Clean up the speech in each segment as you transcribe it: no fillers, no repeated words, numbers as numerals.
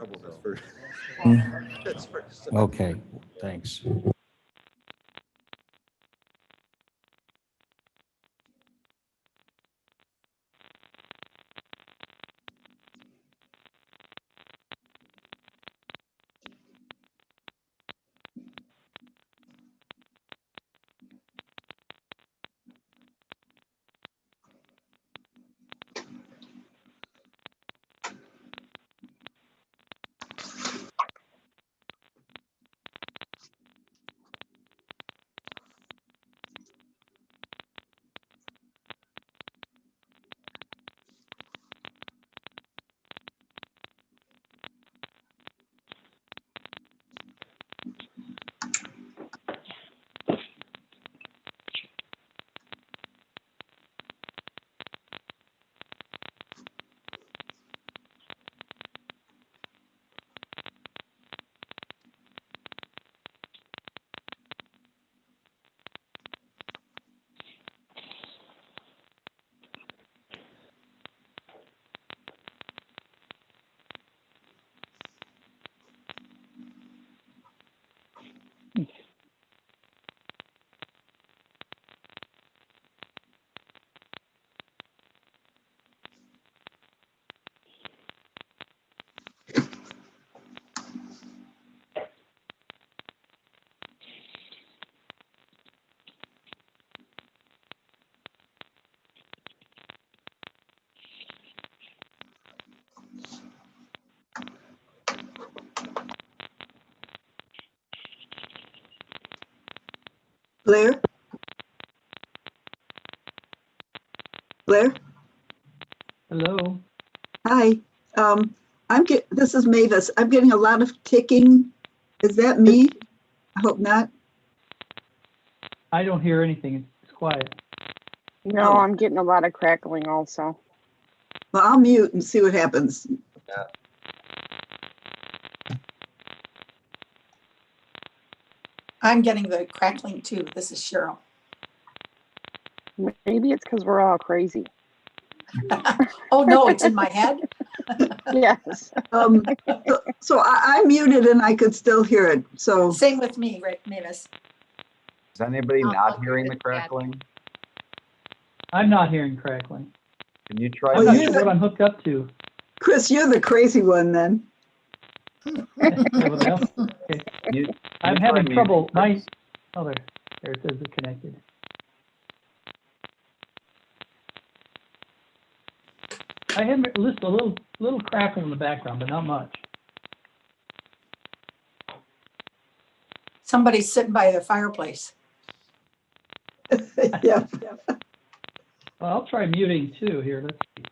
trouble with this Mm. this first. Okay, thanks. Blair? Blair? Hello. Hi. This is Mavis. I'm getting a lot of ticking. Is that me? I hope not. I don't hear anything. It's quiet. No, Oh. I'm getting a lot of crackling also. Well, I'll mute and see what happens. I'm getting the crackling too. This is Cheryl. Maybe it's because we're all crazy. Oh, no, it's in my head. Yes. So I muted and I could still hear it. So Same with me, right, Mavis? Is anybody I'll not do hearing the this, Dad. crackling? I'm not hearing crackling. Can you try? I'm Well, not you- sure what I'm hooked up to. Chris, you're the crazy one then. Everybody else? Okay. you- I'm you try having muting, trouble. Chris. There it says it's connected. I have a little crackle in the background, but not much. Somebody's sitting by the fireplace. Yeah. Well, I'll try muting too here. Let's see.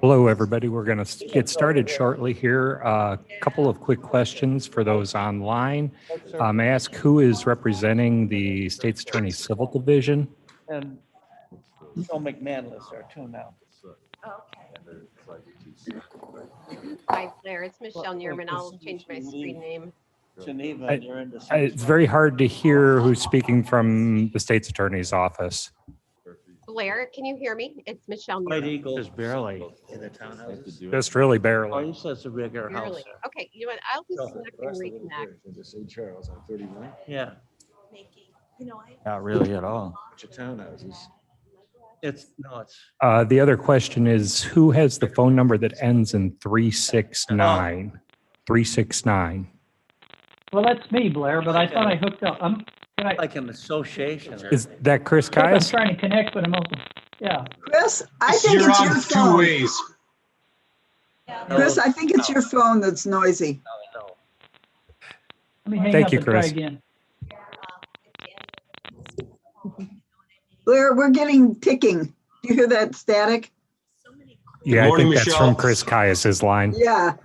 Hello, everybody. We're going to get started shortly here. A couple of quick questions for those online. May I ask who is representing the State's Attorney's Civil Division? And Phil McMahon lives there too now. Hi, Blair. It's Michelle Neerman. I'll change my screen name. Geneva, I- and you're in the same It's very hard to hear who's speaking from the State's Attorney's office. Blair, can you hear me? It's Michelle White Neerman. Eagle. Just barely. In the townhouses. Just really Oh, barely. he says a bigger house Barely. there. Okay, you know what? I'll disconnect and reconnect. Just St. Charles on 31. Yeah, Not really at all. Bunch of townhouses. it's. The other question is, who has the phone number that ends in 369? 369. Well, that's me, Blair, but I thought I hooked up. Can I? Like an association. Is that Chris I'm Caius? trying to connect, but I'm also, yeah. Chris, I think You're it's on your two phone. ways. Chris, I think it's your phone that's noisy. No. Let me hang Thank up you, and try Chris. again. Blair, we're getting ticking. Do you hear that static? Yeah, I Morning, think that's Michelle. from Chris Caius's line. Yeah,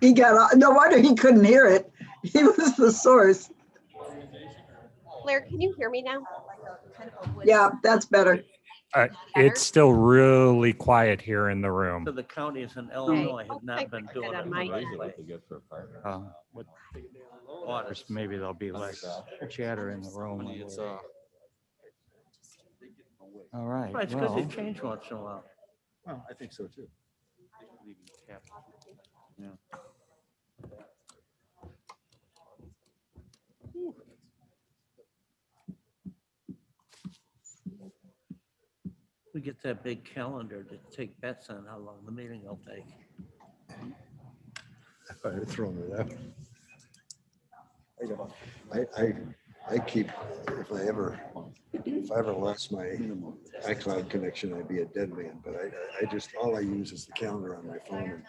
no wonder he couldn't hear it. He was the source. Blair, can you hear me now? Yeah, that's better. It's still really quiet here in the room. So the counties in Illinois have not been doing it on the my right way. What- Audits. Maybe there'll be less chatter in the room. All right. Right, it's because they Well, change once in a while. Well, I think so too. We get that big calendar to take bets on how long the meeting will take. I've thrown it out. I keep, if I ever lost my iCloud connection, I'd be a dead man, but I just, all I use is the calendar on my phone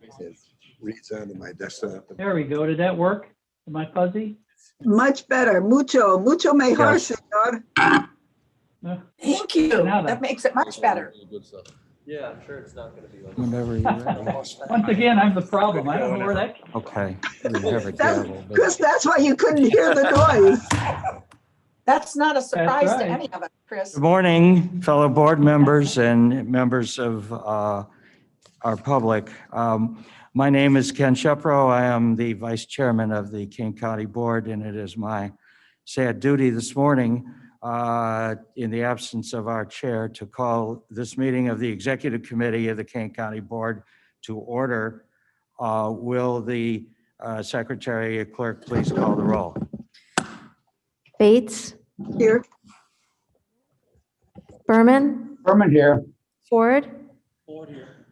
and it reads onto my desktop. There we go. Did that work? Am I fuzzy? Much better. Mucho mejor, Yes. señor. Thank you. Now then. That makes it much better. Yeah, I'm sure it's not gonna be like. whenever you're ready. Once again, I'm the problem. I don't know where that came from. Okay. We didn't have a gavel, but- Chris, that's why you couldn't hear the noise. That's not a surprise to right. any of us, Chris. Good morning, fellow board members and members of our public. My name is Ken Shepro. I am the Vice Chairman of the King County Board, and it is my sad duty this morning, in the absence of our chair, to call this meeting of the Executive Committee of the King County Board to order. Will the Secretary Clerk please call the roll? Bates, Here, Berman, Herman here. Ford,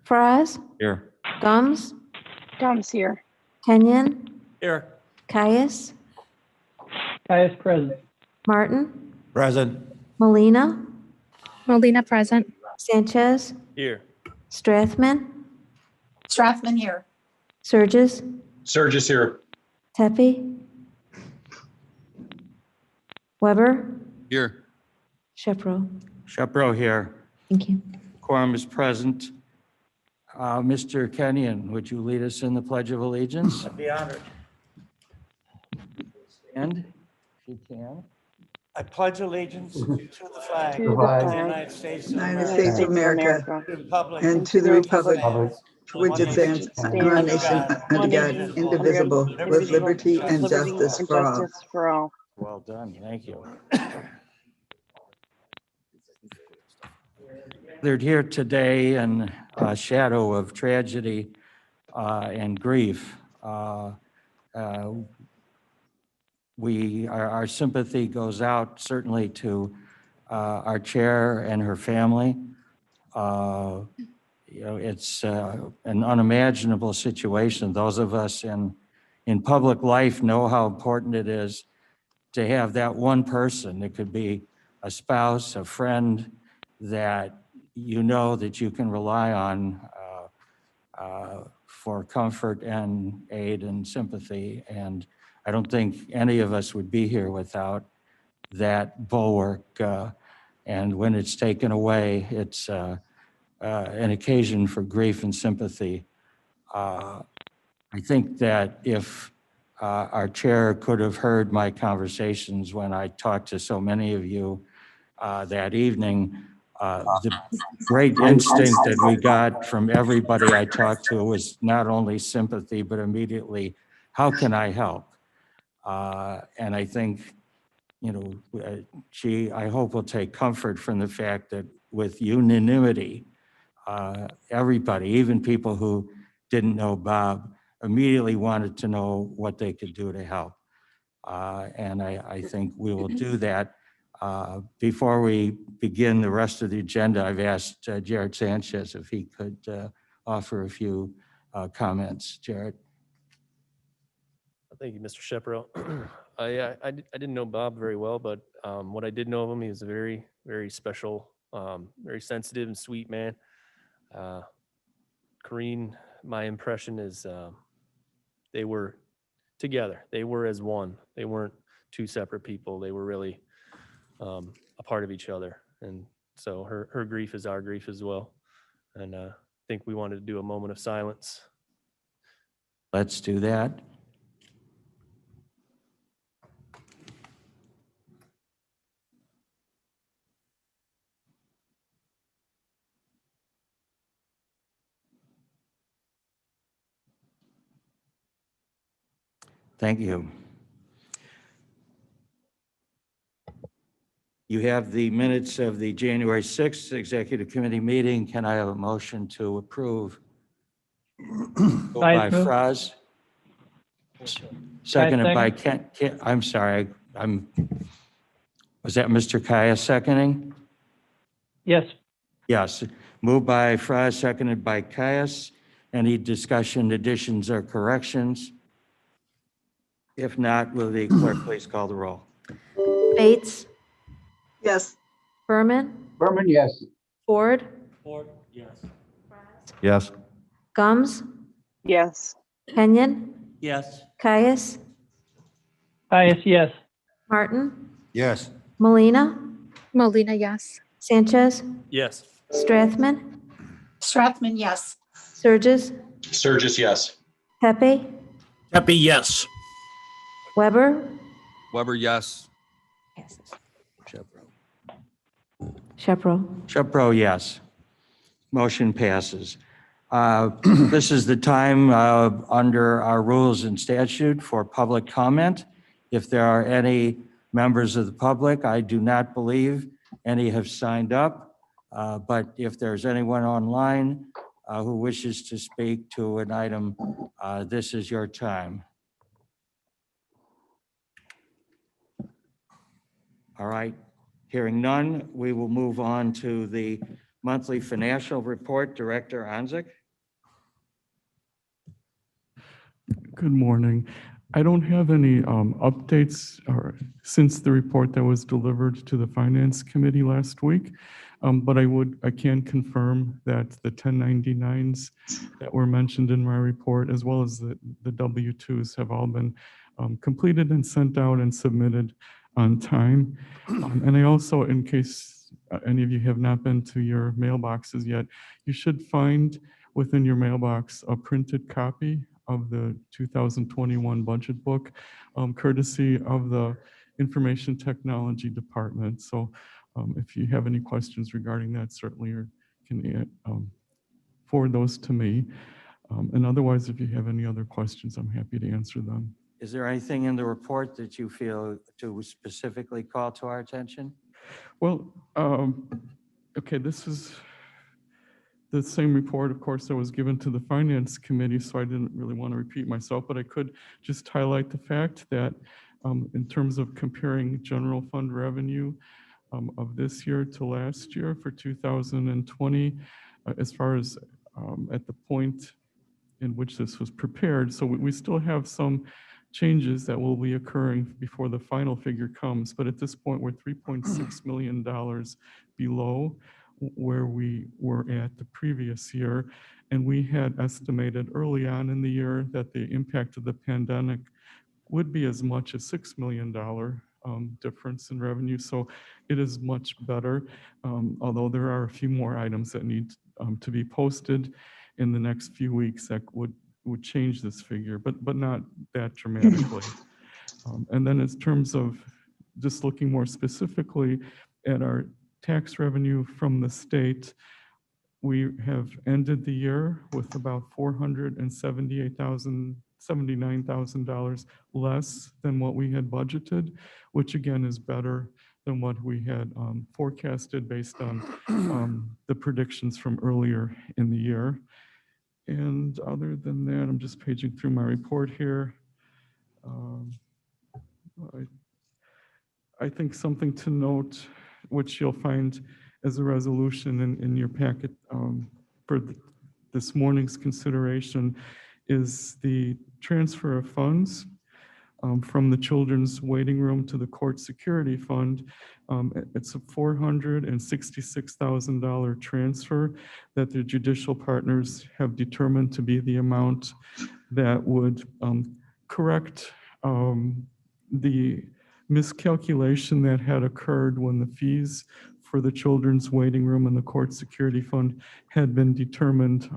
Fraz, Here. Gums, Dom's here. Kenyon, Here. Caius, Caius present. Martin, Present. Molina, Molina present. Sanchez, Here. Strathman, Strathman here. Surges, Surges here. Tepe, Weber, Here. Shepro. Shepro here. Thank you. Quorum is present. Mr. Kenyon, would you lead us in the Pledge of Allegiance? I'd be honored. And if you can. I pledge allegiance to the flag To of the the flag United States of United America, States of America, to the republic and to the republic stands, for which it stands, one nation, under God, indivisible, with liberty and justice for all. Justice for all. Well done, thank you. Gathered here today in a shadow of tragedy and grief. Our sympathy goes out certainly to our chair and her family. It's an unimaginable situation. Those of us in public life know how important it is to have that one person. It could be a spouse, a friend that you know that you can rely on for comfort and aid and sympathy. And I don't think any of us would be here without that bulwark. And when it's taken away, it's an occasion for grief and sympathy. I think that if our chair could have heard my conversations when I talked to so many of you that evening, the great instinct that we got from everybody I talked to was not only sympathy, but immediately, how can I help? And I think, I hope will take comfort from the fact that with unanimity, everybody, even people who didn't know Bob, immediately wanted to know what they could do to help. And I think we will do that. Before we begin the rest of the agenda, I've asked Jared Sanchez if he could offer a few comments. Jared. Thank you, Mr. Shepro. I didn't know Bob very well, but what I did know of him, he was a very, very special, very sensitive and sweet man. Corrine, my impression is they were together. They were as one. They weren't two separate people. They were really a part of each other. And so her grief is our grief as well. And I think we wanted to do a moment of silence. Let's do that. Thank you. You have the minutes of the January 6th Executive Committee meeting. Can I have a motion to approve? Moved by Move. Fraz. Seconded by second. I'm sorry, was that Mr. Kaya seconding? Yes. Yes. Moved by Fraz, seconded by Caius. Any discussion, additions, or corrections? If not, will the clerk please call the roll? Bates, Yes. Berman, Berman, yes. Ford, Ford, yes. Yes. Gums, Yes. Kenyon, Yes. Caius, Yes. Martin, Yes. Molina, Molina, yes. Sanchez, Yes. Strathman, Strathman, yes. Surges, Sturgis, yes. Pepe, Pepe, yes. Weber, Weber, yes. Shepro. Shepro, yes. Motion passes. This is the time under our rules and statute for public comment. If there are any members of the public, I do not believe any have signed up. But if there's anyone online who wishes to speak to an item, this is your time. All right. Hearing none, we will move on to the monthly financial report. Director Anzik. Good morning. I don't have any updates since the report that was delivered to the Finance Committee last week, but I can confirm that the 1099s that were mentioned in my report, as well as the W-2s, have all been completed and sent out and submitted on time. And I also, in case any of you have not been to your mailboxes yet, you should find within your mailbox a printed copy of the 2021 budget book, courtesy of the Information Technology Department. So if you have any questions regarding that, certainly you can forward those to me. And otherwise, if you have any other questions, I'm happy to answer them. Is there anything in the report that you feel to specifically call to our attention? Well, okay, this is the same report, of course, that was given to the Finance Committee, so I didn't really want to repeat myself, but I could just highlight the fact that in terms of comparing general fund revenue of this year to last year for 2020, as far as at the point in which this was prepared. So we still have some changes that will be occurring before the final figure comes, but at this point, we're $3.6 million below where we were at the previous year. And we had estimated early on in the year that the impact of the pandemic would be as much as $6 million difference in revenue. So it is much better, although there are a few more items that need to be posted in the next few weeks that would change this figure, but not that dramatically. And then in terms of just looking more specifically at our tax revenue from the state, we have ended the year with about $479,000 less than what we had budgeted, which again is better than what we had forecasted based on the predictions from earlier in the year. And other than that, I'm just paging through my report here. I think something to note, which you'll find as a resolution in your packet for this morning's consideration, is the transfer of funds from the Children's Waiting Room to the Court Security Fund. It's a $466,000 transfer that the judicial partners have determined to be the amount that would correct the miscalculation that had occurred when the fees for the Children's Waiting Room and the Court Security Fund had been determined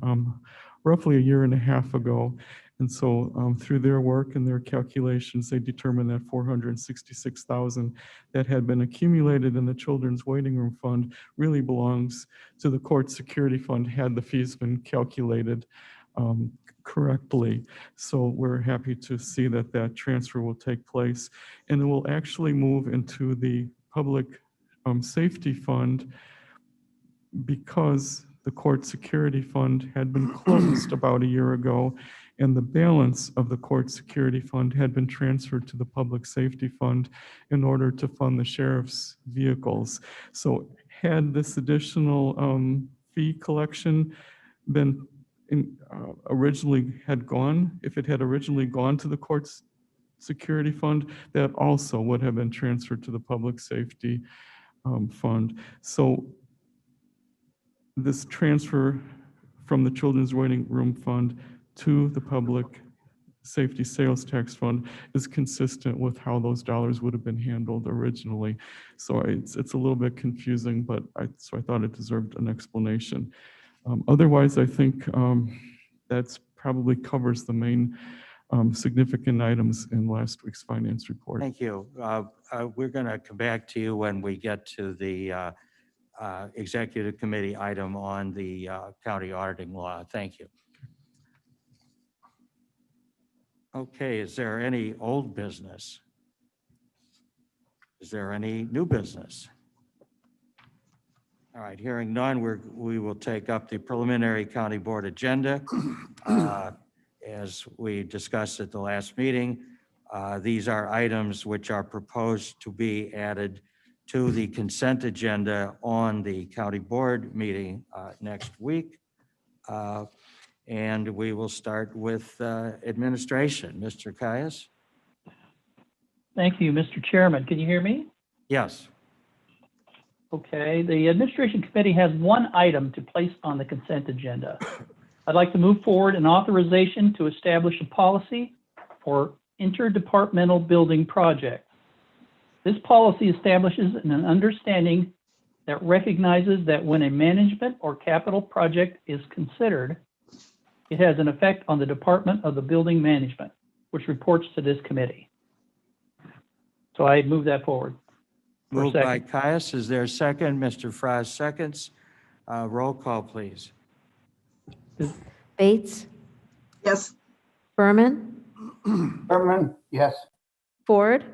roughly a year and a half ago. And so through their work and their calculations, they determined that $466,000 that had been accumulated in the Children's Waiting Room Fund really belongs to the Court Security Fund had the fees been calculated correctly. So we're happy to see that that transfer will take place, and it will actually move into the public safety fund because the court security fund had been closed about a year ago, and the balance of the court security fund had been transferred to the public safety fund in order to fund the sheriff's vehicles. So had this additional fee collection been originally had gone, if it had originally gone to the court's security fund, that also would have been transferred to the public safety fund. So this transfer from the Children's Waiting Room Fund to the Public Safety Sales Tax Fund is consistent with how those dollars would have been handled originally. So it's a little bit confusing, but I thought it deserved an explanation. Otherwise, I think that's probably covers the main significant items in last week's finance report. Thank you. We're going to come back to you when we get to the executive committee item on the county auditing law. Thank you. Okay, is there any old business? Is there any new business? All right, hearing none, we will take up the preliminary county board agenda. As we discussed at the last meeting, these are items which are proposed to be added to the consent agenda on the county board meeting next week. And we will start with administration. Mr. Caius? Thank you, Mr. Chairman. Can you hear me? Yes. Okay, the administration committee has one item to place on the consent agenda. I'd like to move forward an authorization to establish a policy for interdepartmental building projects. This policy establishes an understanding that recognizes that when a management or capital project is considered, it has an effect on the Department of the Building Management, which reports to this committee. So I move that forward. Moved by Caius. Is there a second? Mr. Frost seconds. Roll call, please. Bates, Yes. Berman, Berman, yes. Ford,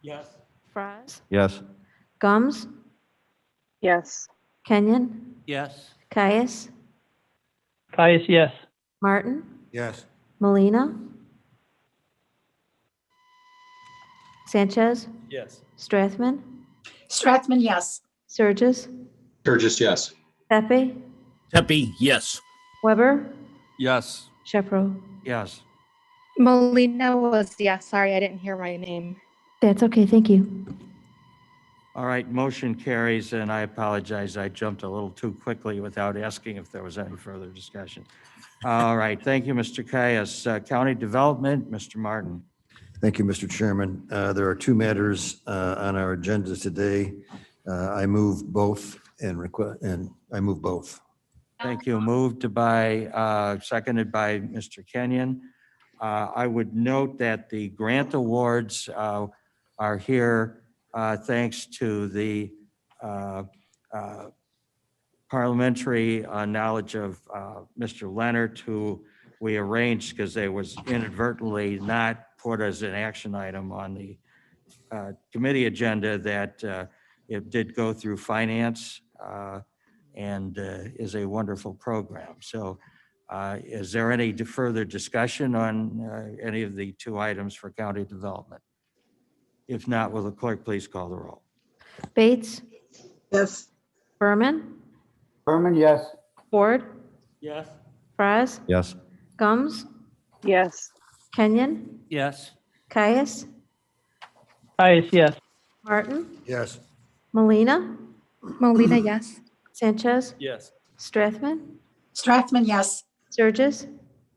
Yes. Fries, Yes. Gums, Yes. Kenyon, Yes. Caius, Caius, yes. Martin, Yes. Molina, Sanchez, Yes. Strathman, Strathman, yes. Surges, Sturgis, yes. Pepe, Pepe, yes. Weber, Yes. Shepro. Yes. Molina was yes. Sorry, I didn't hear my name. That's okay, thank you. All right, motion carries, and I apologize. I jumped a little too quickly without asking if there was any further discussion. All right, thank you, Mr. Caius. County Development, Mr. Martin. Thank you, Mr. Chairman. There are two matters on our agenda today. I move both and I move both. Thank you. Moved by, seconded by Mr. Kenyon. I would note that the grant awards are here thanks to the parliamentary knowledge of Mr. Leonard, who we arranged because they was inadvertently not put as an action item on the committee agenda, that it did go through finance and is a wonderful program. So is there any further discussion on any of the two items for county development? If not, will the clerk please call the roll? Bates, Yes. Berman, Berman, yes. Ford, Yes. Fries, Yes. Gums, Yes. Kenyon, Yes. Caius, Caius, yes. Martin, Yes. Molina, Molina, yes. Sanchez, Yes. Strathman, Strathman, yes. Surges,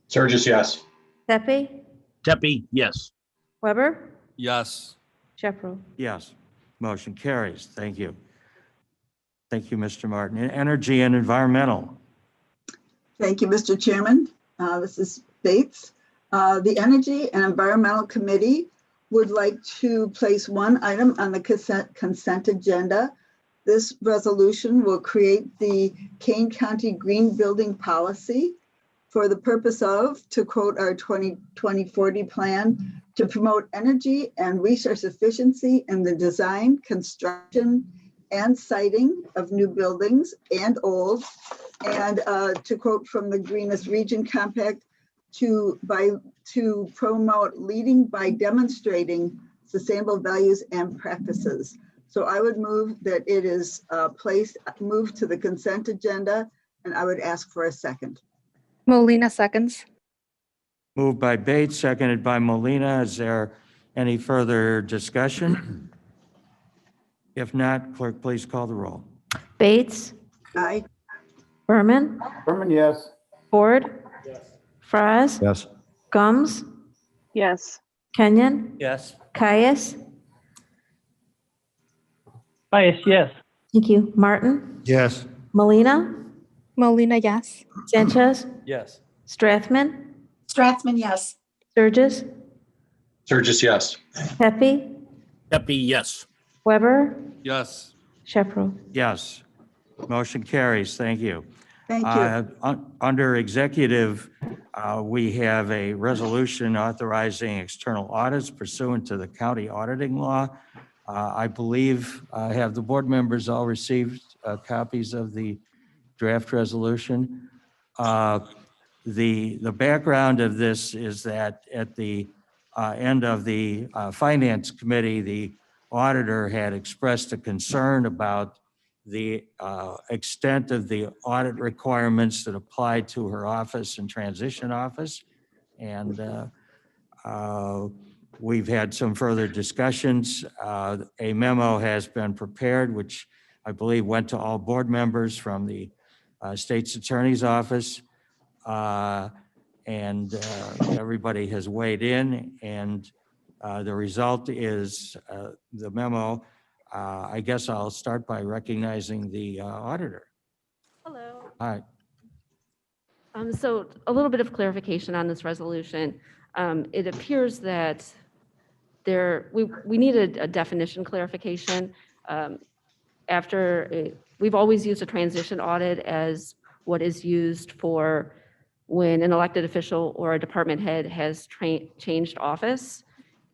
Sturgis, yes. Pepe, Pepe, yes. Weber, Yes. Shepro. Yes, motion carries. Thank you. Thank you, Mr. Martin. Energy and Environmental. Thank you, Mr. Chairman. This is Bates. The Energy and Environmental Committee would like to place one item on the consent agenda. This resolution will create the Kane County Green Building Policy. for the purpose of, to quote our 2020-40 plan, to promote energy and resource efficiency in the design, construction, and siting of new buildings and old, and to quote from the Greenest Region Compact, to promote leading by demonstrating sustainable values and practices. So I would move that it is moved to the consent agenda, and I would ask for a second. Molina seconds. Moved by Bates, seconded by Molina. Is there any further discussion? If not, clerk, please call the roll. Bates, Aye. Berman, Berman, yes. Ford, Fraz, Yes. Gums, Yes. Kenyon, Yes. Caius. Bias, yes. Thank you. Martin, Yes. Molina, Molina, yes. Sanchez, Yes. Strathman, Strathman, yes. Sturgis, Surges, yes. Pepe, Pepe, yes. Weber, Yes. Shepro. Yes. Motion carries. Thank you. Thank you. Under executive, we have a resolution authorizing external audits pursuant to the county auditing law. I believe, have the board members all received copies of the draft resolution? The background of this is that at the end of the Finance Committee, the auditor had expressed a concern about the extent of the audit requirements that apply to her office and transition office. And we've had some further discussions. A memo has been prepared, which I believe went to all board members from the state's attorney's office. And everybody has weighed in, and the result is the memo. I guess I'll start by recognizing the auditor. Hello. Hi. So a little bit of clarification on this resolution. It appears that we needed a definition clarification. We've always used a transition audit as what is used for when an elected official or a department head has changed office.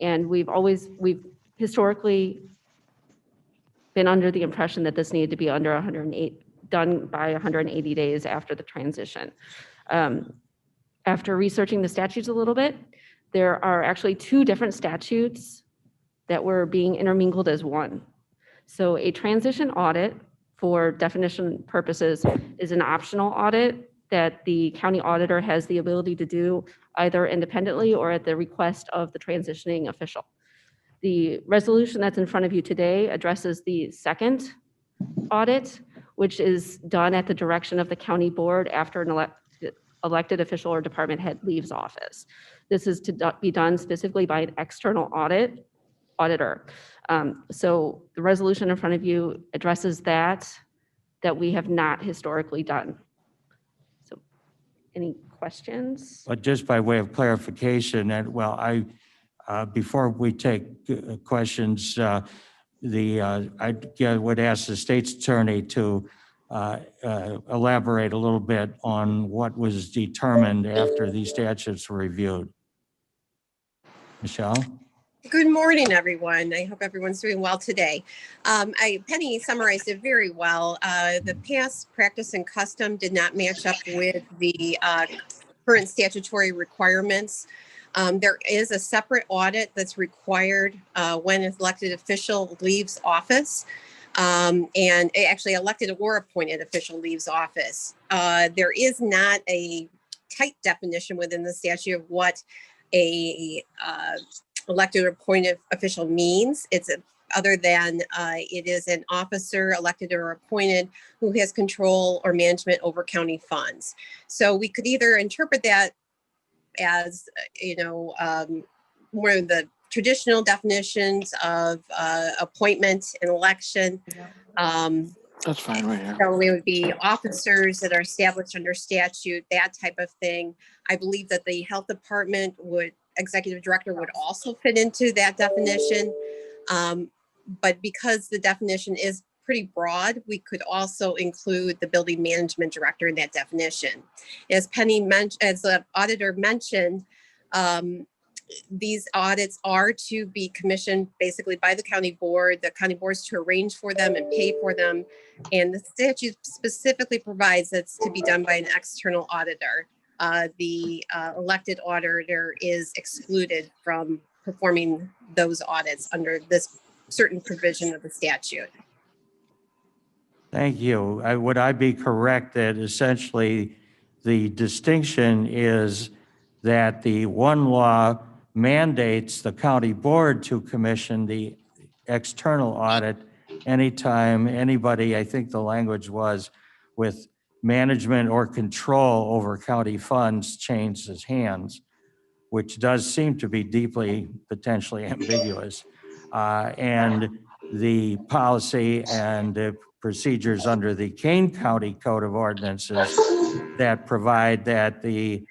And we've historically been under the impression that this needed to be done by 180 days after the transition. After researching the statutes a little bit, there are actually two different statutes that were being intermingled as one. So a transition audit, for definition purposes, is an optional audit that the county auditor has the ability to do either independently or at the request of the transitioning official. The resolution that's in front of you today addresses the second audit, which is done at the direction of the county board after an elected official or department head leaves office. This is to be done specifically by an external auditor. So the resolution in front of you addresses that we have not historically done. So any questions? But just by way of clarification, and before we take questions, I would ask the state's attorney to elaborate a little bit on what was determined after these statutes were reviewed. Michelle? Good morning, everyone. I hope everyone's doing well today. Penny summarized it very well. The past practice and custom did not match up with the current statutory requirements. There is a separate audit that's required when an elected official leaves office, and actually elected or appointed official leaves office. There is not a tight definition within the statute of what a elected or appointed official means. It's other than it is an officer elected or appointed who has control or management over county funds. So we could either interpret that as, more of the traditional definitions of appointment and election. That's fine right here. So it would be officers that are established under statute, that type of thing. I believe that the health department executive director would also fit into that definition. But because the definition is pretty broad. We could also include the building management director in that definition. As Penny mentioned, as the auditor mentioned, these audits are to be commissioned basically by the county board. The county board is to arrange for them and pay for them. And the statute specifically provides it's to be done by an external auditor. The elected auditor is excluded from performing those audits under this certain provision of the statute. Thank you. Would I be correct that essentially the distinction is that the one law mandates the county board to commission the external audit anytime anybody, I think the language was, with management or control over county funds changes hands, which does seem to be deeply potentially ambiguous. And the policy and the procedures under the Kane County Code of Ordinances that provide that the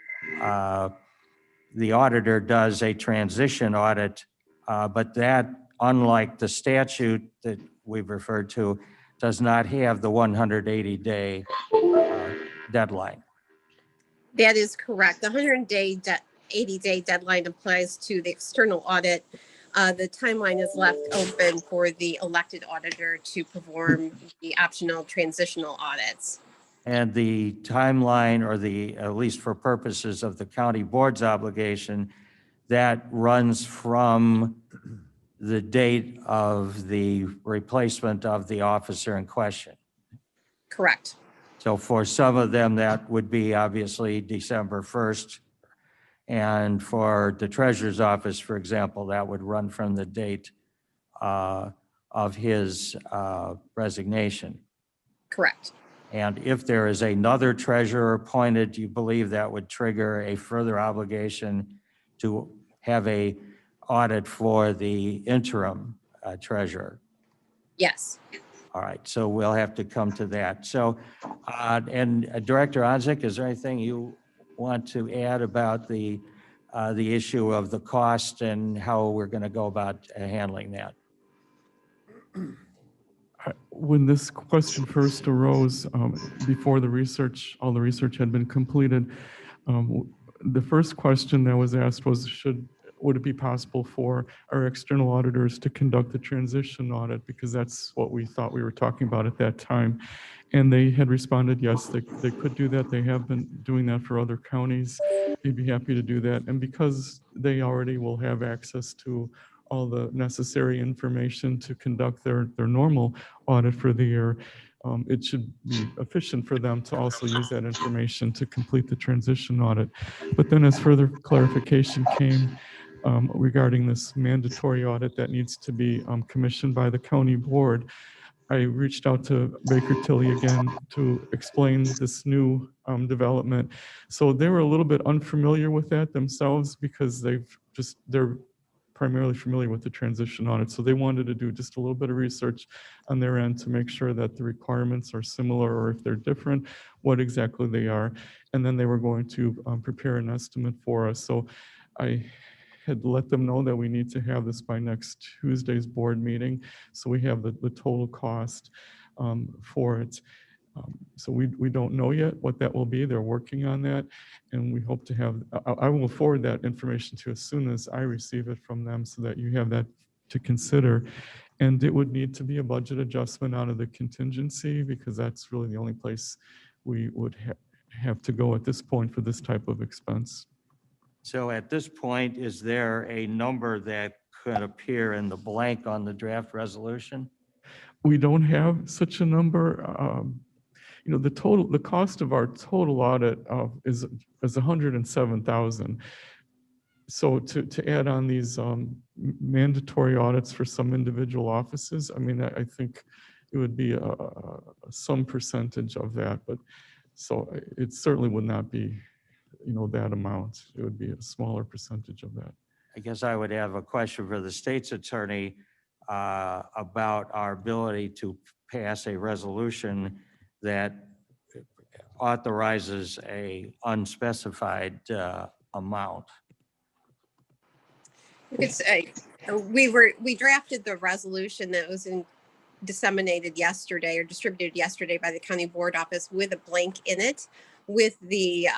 auditor does a transition audit, but that, unlike the statute that we've referred to, does not have the 180-day deadline. That is correct. The 180-day deadline applies to the external audit. The timeline is left open for the elected auditor to perform the optional transitional audits. And the timeline, or the, at least for purposes of the county board's obligation, that runs from the date of the replacement of the officer in question. Correct. So for some of them, that would be obviously December 1st. And for the treasurer's office, for example, that would run from the date of his resignation. Correct. And if there is another treasurer appointed, do you believe that would trigger a further obligation to have a audit for the interim treasurer? Yes. All right, so we'll have to come to that. So, and Director Onzik, is there anything you want to add about the issue of the cost and how we're going to go about handling that? When this question first arose, before the research, all the research had been completed, the first question that was asked was, would it be possible for our external auditors to conduct the transition audit? Because that's what we thought we were talking about at that time. And they had responded, yes, they could do that. They have been doing that for other counties. They'd be happy to do that. And because they already will have access to all the necessary information to conduct their normal audit for the year, it should be efficient for them to also use that information to complete the transition audit. But then as further clarification came regarding this mandatory audit that needs to be commissioned by the county board, I reached out to Baker Tilly again to explain this new development. So they were a little bit unfamiliar with that themselves because they're primarily familiar with the transition audit. So they wanted to do just a little bit of research on their end to make sure that the requirements are similar, or if they're different, what exactly they are. And then they were going to prepare an estimate for us. So I had let them know that we need to have this by next Tuesday's board meeting. So we have the total cost for it. So we don't know yet what that will be. They're working on that, and we hope to have, I will forward that information to you as soon as I receive it from them so that you have that to consider. And it would need to be a budget adjustment out of the contingency, because that's really the only place we would have to go at this point for this type of expense. So at this point, is there a number that could appear in the blank on the draft resolution? We don't have such a number. You know, the cost of our total audit is $107,000. So to add on these mandatory audits for some individual offices, I mean, I think it would be some percentage of that, but so it certainly would not be, you know, that amount. It would be a smaller percentage of that. I guess I would have a question for the state's attorney about our ability to pass a resolution that authorizes a unspecified amount. You could say we drafted the resolution that was disseminated yesterday or distributed yesterday by the county board office with a blank in it, with the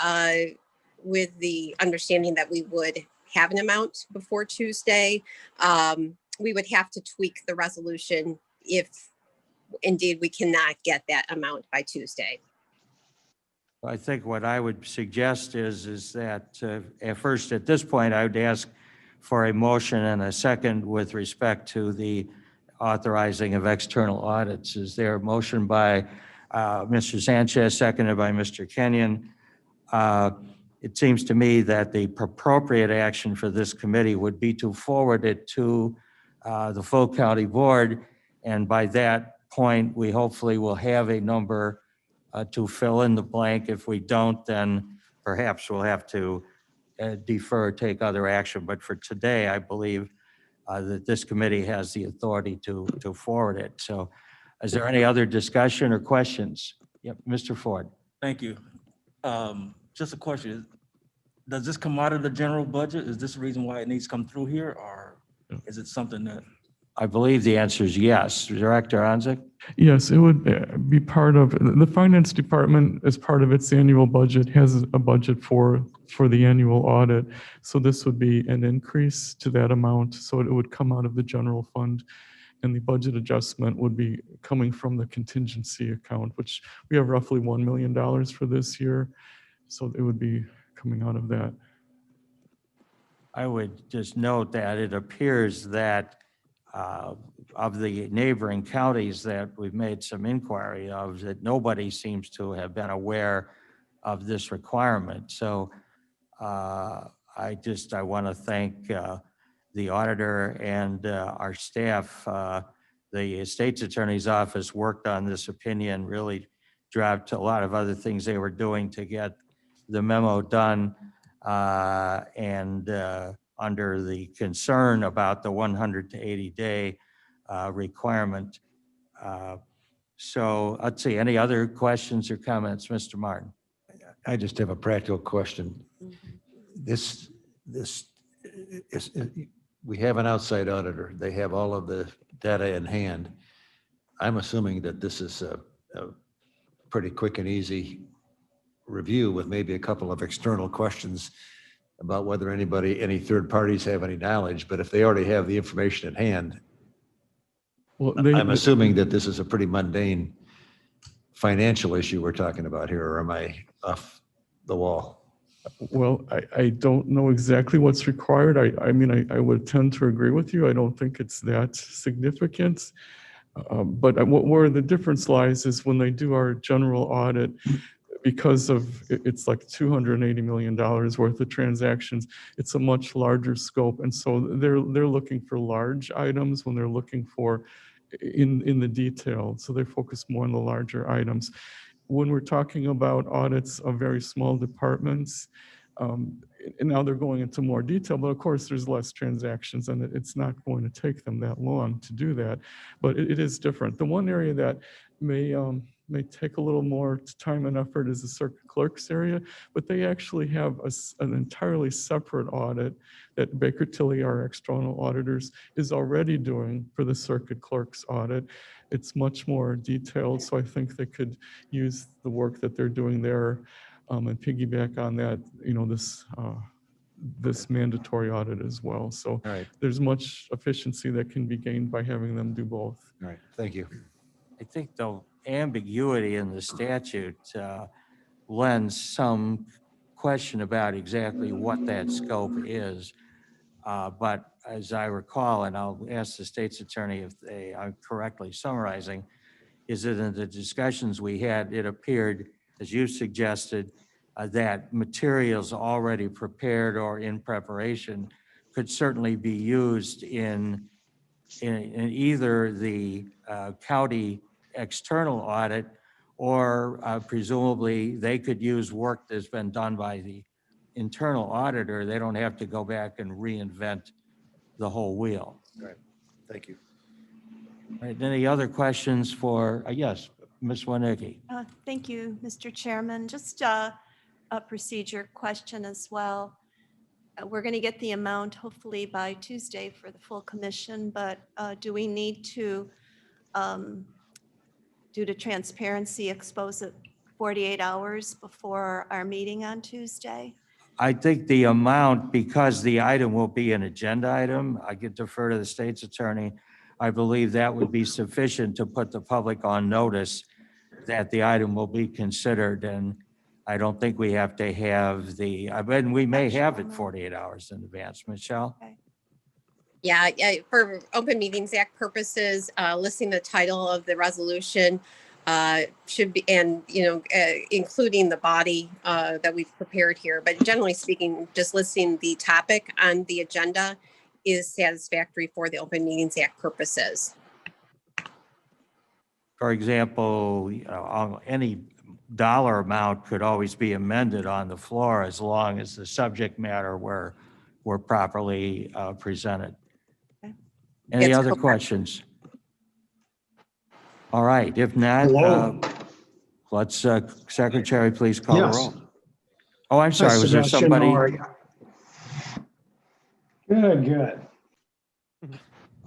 understanding that we would have an amount before Tuesday. We would have to tweak the resolution if indeed we cannot get that amount by Tuesday. I think what I would suggest is that at first, at this point, I would ask for a motion and a second with respect to the authorizing of external audits. Is there a motion by Mr. Sanchez, seconded by Mr. Kenyon? It seems to me that the appropriate action for this committee would be to forward it to the full county board. And by that point, we hopefully will have a number to fill in the blank. If we don't, then perhaps we'll have to defer, take other action. But for today, I believe that this committee has the authority to forward it. So is there any other discussion or questions? Yep, Mr. Ford. Thank you. Just a question. Does this come out of the general budget? Is this the reason why it needs to come through here, or is it something that? I believe the answer is yes. Director Onzik? Yes, it would be part of, the finance department as part of its annual budget has a budget for the annual audit. So this would be an increase to that amount. So it would come out of the general fund, and the budget adjustment would be coming from the contingency account, which we have roughly $1 million for this year. So it would be coming out of that. I would just note that it appears that of the neighboring counties that we've made some inquiry of, that nobody seems to have been aware of this requirement. So I want to thank the auditor and our staff. The state's attorney's office worked on this opinion, really dropped a lot of other things they were doing to get the memo done, and under the concern about the 100 to 80 day requirement. So let's see, any other questions or comments, Mr. Martin? I just have a practical question. We have an outside auditor. They have all of the data in hand. I'm assuming that this is a pretty quick and easy review with maybe a couple of external questions about whether any third parties have any knowledge. But if they already have the information at hand, Well, I'm assuming that this is a pretty mundane financial issue we're talking about here, or am I off the wall? Well, I don't know exactly what's required. I mean, I would tend to agree with you. I don't think it's that significant. But where the difference lies is when they do our general audit, because it's like $280 million worth of transactions, it's a much larger scope. And so they're looking for large items when they're looking for in the detail. So they focus more on the larger items. When we're talking about audits of very small departments, and now they're going into more detail, but of course there's less transactions and it's not going to take them that long to do that, but it is different. The one area that may take a little more time and effort is the circuit clerks area, but they actually have an entirely separate audit that Baker Tilly, our external auditors, is already doing for the circuit clerks audit. It's much more detailed, so I think they could use the work that they're doing there and piggyback on that, this mandatory audit as well. So there's much efficiency that can be gained by having them do both. All right, thank you. I think the ambiguity in the statute lends some question about exactly what that scope is. But as I recall, and I'll ask the state's attorney if they are correctly summarizing, is that in the discussions we had, it appeared, as you suggested, that materials already prepared or in preparation could certainly be used in either the county external audit, or presumably they could use work that's been done by the internal auditor. They don't have to go back and reinvent the whole wheel. All right, thank you. All right, any other questions for, yes, Ms. Winicky? Thank you, Mr. Chairman. Just a procedure question as well. We're going to get the amount hopefully by Tuesday for the full commission, but do we need to due to transparency, expose it 48 hours before our meeting on Tuesday? I think the amount, because the item will be an agenda item, I could defer to the state's attorney. I believe that would be sufficient to put the public on notice that the item will be considered. And I don't think we have to have I mean, we may have it 48 hours in advance. Michelle? Yeah, for Open Meetings Act purposes, listing the title of the resolution should be, and including the body that we've prepared here. But generally speaking, just listing the topic on the agenda is satisfactory for the Open Meetings Act purposes. For example, any dollar amount could always be amended on the floor as long as the subject matter were properly presented. Okay. Any That's other correct. questions? All right, if not, let's, Secretary, please call the Yes. roll. Oh, I'm sorry, was there Sebastian, somebody? how are you? Good.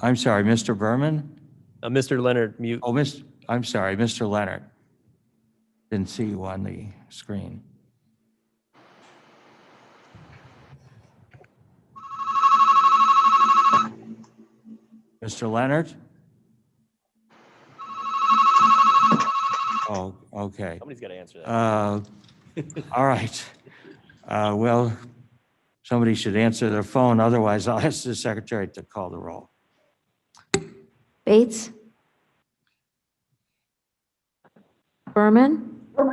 I'm sorry, Mr. Berman? Mr. Leonard, mute. Oh, I'm sorry, Mr. Leonard. Didn't see you on the screen. Mr. Leonard? Oh, okay. Somebody's got to answer that. All right. Well, somebody should answer their phone. Otherwise, I'll ask the secretary to call the roll. Bates? Berman?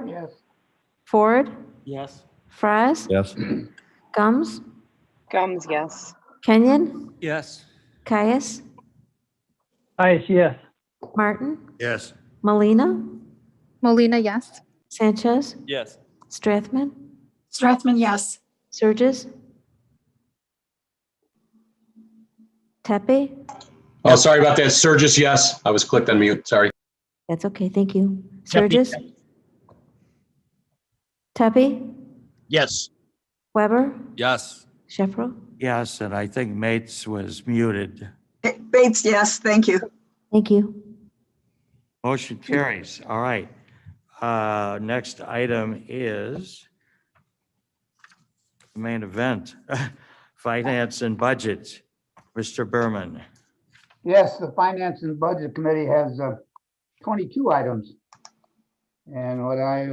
Yes. Ford? Yes. Fries? Yes. Gums? Gums, yes. Kenyon? Yes. Caius? Caius, yes. Martin? Yes. Molina? Molina, yes. Sanchez? Yes. Strathman? Strathman, yes. Surges? Tepe? Oh, sorry about that. Surges, yes. I was clicked on mute. Sorry. That's okay, thank you. Surges? Tepe? Yes. Weber? Yes. Sheffro? Yes, and I think Mates was muted. Bates, yes, thank you. Thank you. Motion carries. All right. Next item is the main event, Finance and Budget. Mr. Berman. Yes, the Finance and Budget Committee has 22 items. And what I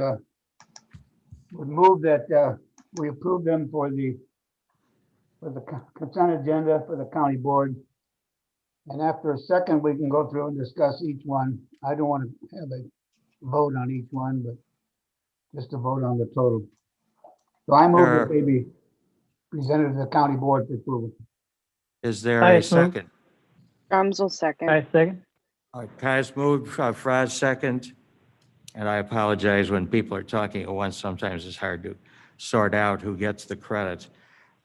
would move that we approve them for the consent agenda for the county board. And after a second, we can go through and discuss each one. I don't want to have a vote on each one, but just a vote on the total. So I move that they be presented to the county board for approval. Is there a Caius moved. second? Gums will second. Caius, second. All right, Caius moved, Fraz second. And I apologize when people are talking at once. Sometimes it's hard to sort out who gets the credit.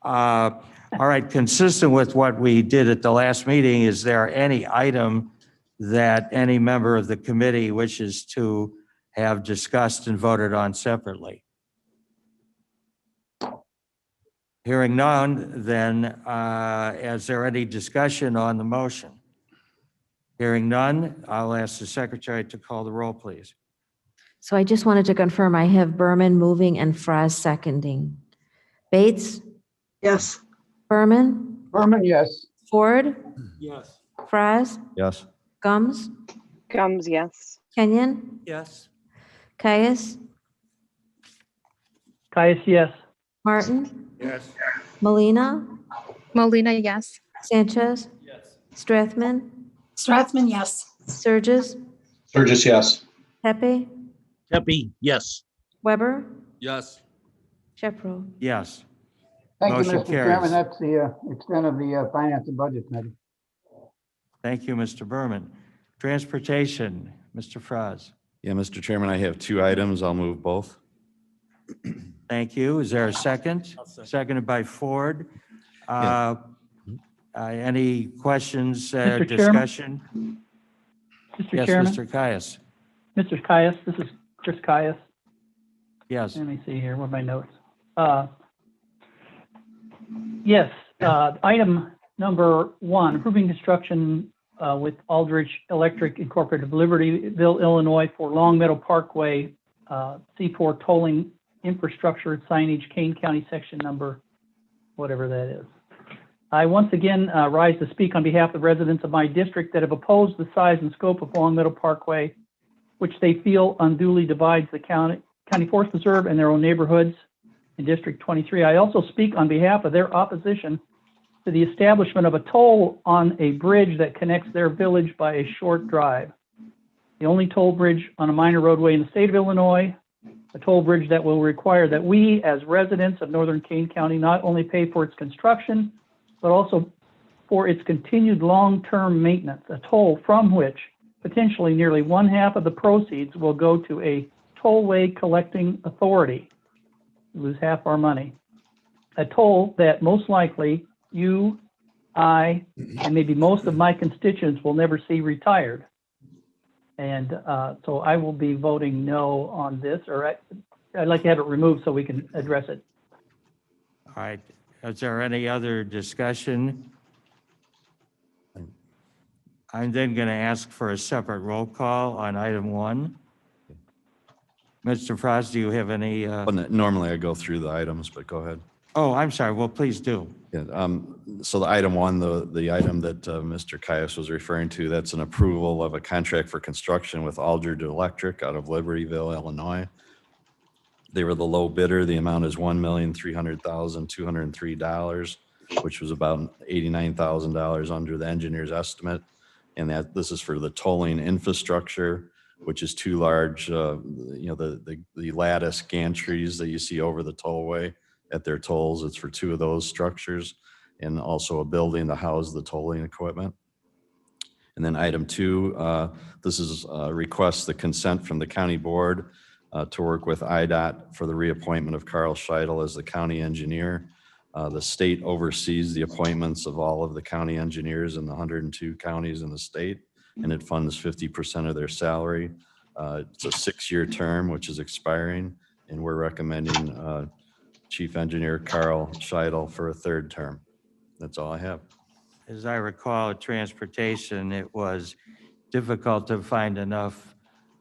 All right, consistent with what we did at the last meeting, is there any item that any member of the committee wishes to have discussed and voted on separately? Hearing none, then is there any discussion on the motion? Hearing none, I'll ask the secretary to call the roll, please. So I just wanted to confirm, I have Berman moving and Fraz seconding. Bates? Yes. Berman? Berman, yes. Ford? Yes. Fraz? Yes. Gums? Gums, yes. Kenyon? Yes. Caius? Caius, yes. Martin? Yes. Molina? Molina, yes. Sanchez? Yes. Strathman? Strathman, yes. Surges? Surges, yes. Tepe? Tepe, yes. Weber? Yes. Sheffro? Yes. Thank you, Motion Mr. carries. Chairman. That's the extent of the Finance and Budget Committee. Thank you, Mr. Berman. Transportation, Mr. Fraz. Yeah, Mr. Chairman, I have two items. I'll move both. Thank you. Is there a second? Seconded by Ford. Any questions, Mr. Chairman? discussion? Mr. Yes, Chairman, Mr. Caius. Mr. Caius, this is Chris Caius. Yes. Let me see here, what are my notes? Yes, item number 1, approving construction with Aldrich Electric Incorporated of Libertyville, Illinois for Long Meadow Parkway C4 tolling infrastructure signage, Kane County section number, whatever that is. I once again rise to speak on behalf of residents of my district that have opposed the size and scope of Long Meadow Parkway, which they feel unduly divides the county forest preserve and their own neighborhoods in District 23. I also speak on behalf of their opposition to the establishment of a toll on a bridge that connects their village by a short drive. The only toll bridge on a minor roadway in the state of Illinois, a toll bridge that will require that we as residents of Northern Kane County not only pay for its construction, but also for its continued long-term maintenance, a toll from which potentially nearly 1/2 of the proceeds will go to a tollway collecting authority. We lose half our money. A toll that most likely you, I, and maybe most of my constituents will never see retired. And so I will be voting no on this, or I'd like to have it removed so we can address it. All right. Is there any other discussion? I'm then going to ask for a separate roll call on item 1. Mr. Frost, do you have any? Normally I go through the items, but go ahead. Oh, I'm sorry. Well, please do. Yeah, so the item 1, the item that Mr. Caius was referring to, that's an approval of a contract for construction with Aldrich Electric out of Libertyville, Illinois. They were the low bidder. The amount is $1,300,203, which was about $89,000 under the engineer's estimate. And that this is for the tolling infrastructure, which is 2 large, the lattice gantries that you see over the tollway at their tolls. It's for 2 of those structures, and also a building to house the tolling equipment. And then item 2, this is requests the consent from the county board to work with IDOT for the reappointment of Carl Scheidel as the county engineer. The state oversees the appointments of all of the county engineers in the 102 counties in the state, and it funds 50% of their salary. It's a 6-year term, which is expiring, and we're recommending Chief Engineer Carl Scheidel for a 3rd term. That's all I have. As I recall, at transportation, it was difficult to find enough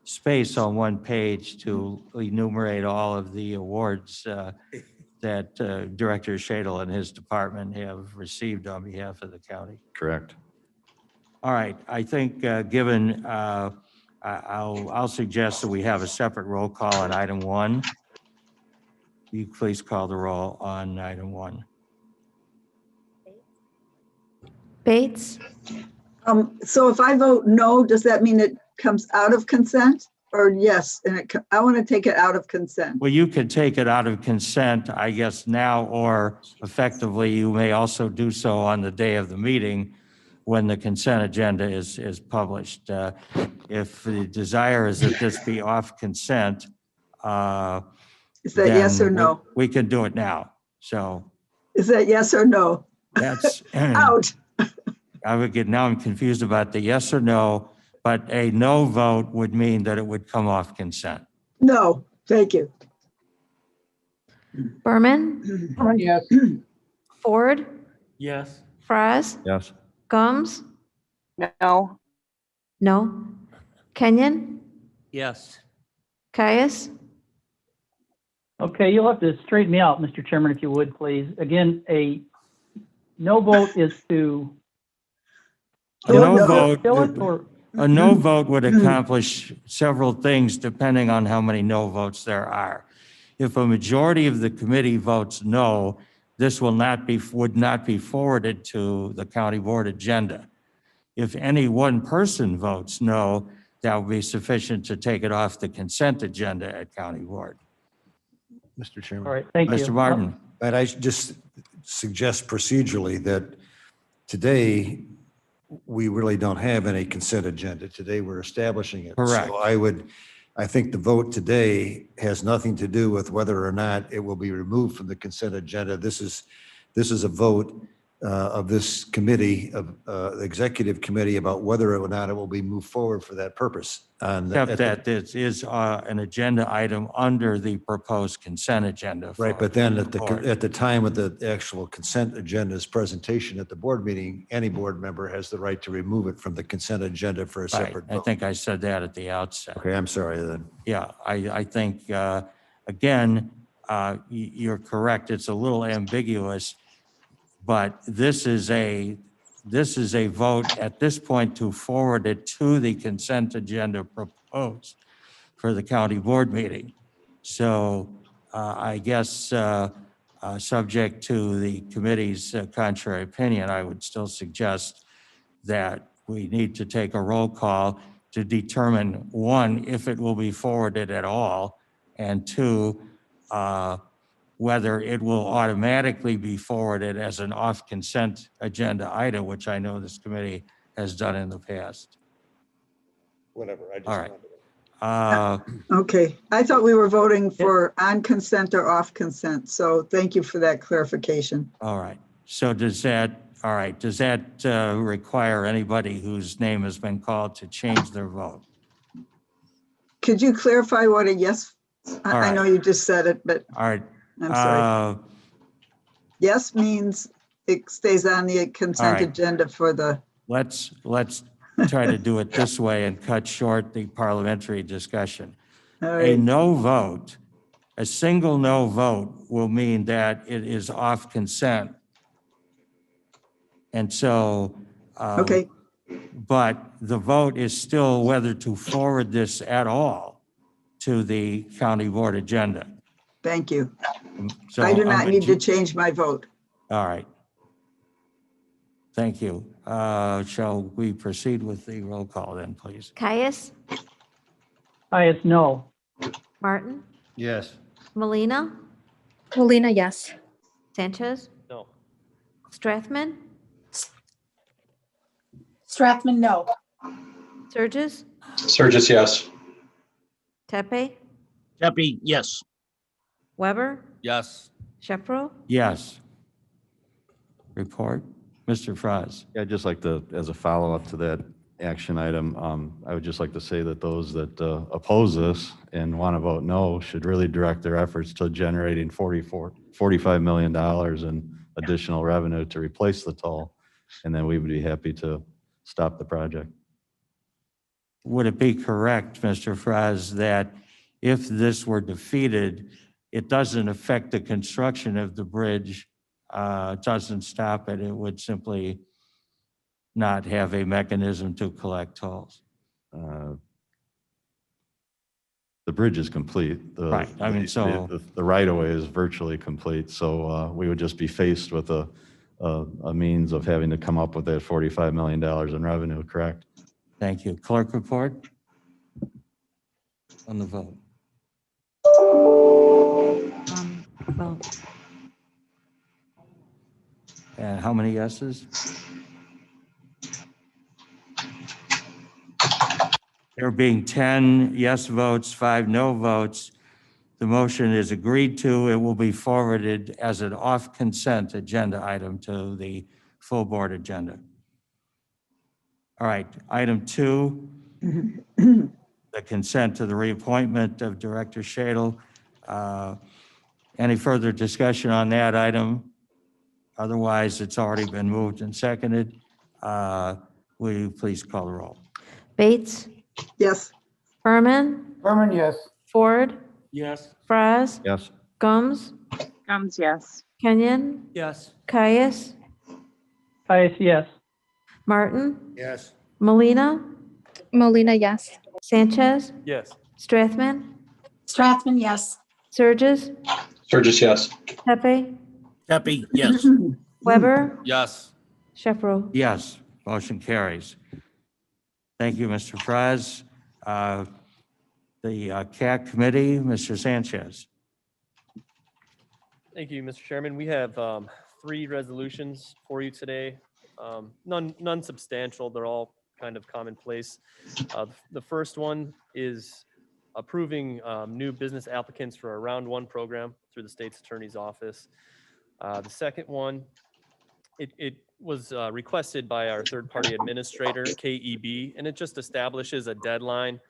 space on one page to enumerate all of the awards that Director Scheidel and his department have received on behalf of the county. Correct. All right, I think given, I'll suggest that we have a separate roll call on item 1. You please call the roll on item 1. Bates, So if I vote no, does that mean it comes out of consent, or yes? And I want to take it out of consent. Well, you can take it out of consent, I guess, now, or effectively, you may also do so on the day of the meeting when the consent agenda is published. If the desire is that this be off consent, Is that yes or no? We can do it now. So Is that yes or no? that's Out. now I'm confused about the yes or no, but a no vote would mean that it would come off consent. No, thank you. Berman, Yes. Ford, Yes. Fraz, Yes. Gums, No. no. Kenyon, Yes. Caius, Okay, you'll have to straighten me out, Mr. Chairman, if you would, please. Again, a no vote is to A no vote. kill it, or A no vote would accomplish several things depending on how many no votes there are. If a majority of the committee votes no, this would not be forwarded to the county board agenda. If any one person votes no, that would be sufficient to take it off the consent agenda at county board. Mr. Chairman. all right, thank you. Mr. Martin, And I just suggest procedurally that today, we really don't have any consent agenda. Today, we're establishing it. Correct. So I think the vote today has nothing to do with whether or not it will be removed from the consent agenda. This is a vote of this committee, of the executive committee, about whether or not it will be moved forward for that purpose. And Except that this is an agenda item under the proposed consent agenda. Right, for but then the board. at the time of the actual consent agenda's presentation at the board meeting, any board member has the right to remove it from the consent agenda for a Right, separate I vote. think I said that at the outset. Okay, I'm sorry then. Yeah, I think, again, you're correct, it's a little ambiguous, but this is a vote at this point to forward it to the consent agenda proposed for the county board meeting. So I guess, subject to the committee's contrary opinion, I would still suggest that we need to take a roll call to determine, one, if it will be forwarded at all, and two, whether it will automatically be forwarded as an off consent agenda item, which I know this committee has done in the past. Whatever, I just All right. wanted to. Okay, I thought we were voting for on consent or off consent, so thank you for that clarification. All right. So does that require anybody whose name has been called to change their vote? Could you clarify what a yes, All I know right. you just said it, but All right. I'm sorry. Yes means it stays on the consent right. agenda for the, Let's try to do it this way and cut short the parliamentary discussion. all A right, no vote, a single no vote will mean that it is off consent. And so, okay, but the vote is still whether to forward this at all to the county board agenda. thank you. So I do not need to major- change my vote. All right. Thank you. Shall we proceed with the roll call then, please? Caius, Caius, no. Martin, Yes. Molina, Molina, yes. Sanchez, No. Strathman, Strathman, no. Surges, Surges, yes. Tepe, Tepe, yes. Weber, Yes. Shepro. Yes. Report, Mr. Fries. Yeah, I'd just like to, as a follow-up to that action item, I would just like to say that those that oppose this and want to vote no should really direct their efforts to generating $45 million in additional revenue to replace the toll. And then we would be happy to stop the project. Would it be correct, Mr. Fries, that if this were defeated, it doesn't affect the construction of the bridge, doesn't stop it, it would simply not have a mechanism to collect tolls? The bridge is complete. Right, I mean, so- The right-of-way is virtually complete, so we would just be faced with a means of having to come up with that $45 million in revenue, correct? Thank you. Clerk report on the vote. Vote. And how many yeses? There being 10 yes votes, 5 no votes, the motion is agreed to. It will be forwarded as an off consent agenda item to the full board agenda. All right, item 2, the consent to the reappointment of Director Shadle. Any further discussion on that item? Otherwise, it's already been moved and seconded. Will you please call the roll? Bates, Yes, Berman, Berman, yes. Ford, Yes. Fraz, Yes. Gums, Gums, yes. Kenyon, Yes. Caius, Caius, yes. Martin, Yes. Molina, Molina, yes. Sanchez, Yes. Strathman, Strathman, yes. Surges, Surges, yes. Tepe, Tepe, yes. Weber, Yes. Shepro. Yes, motion carries. Thank you, Mr. Fraz. The CAC committee, Mr. Sanchez. Thank you, Mr. Chairman. We have 3 resolutions for you today. None substantial. They're all kind of commonplace. The first one is approving new business applicants for a round 1 program through the state's attorney's office. The second one it was requested by our third-party administrator, KEB, and it just establishes a deadline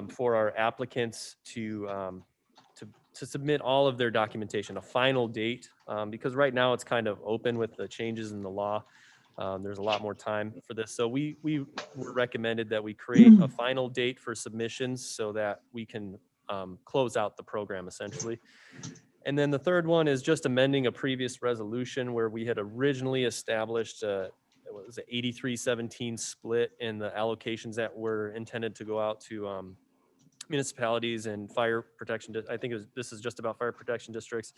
for our applicants to submit all of their documentation, a final date, because right now it's kind of open with the changes in the law. There's a lot more time for this. So we were recommended that we create a final date for submissions so that we can close out the program essentially. And then the third one is just amending a previous resolution where we had originally established it was an 83-17 split in the allocations that were intended to go out to municipalities and fire protection. I think this is just about fire protection districts.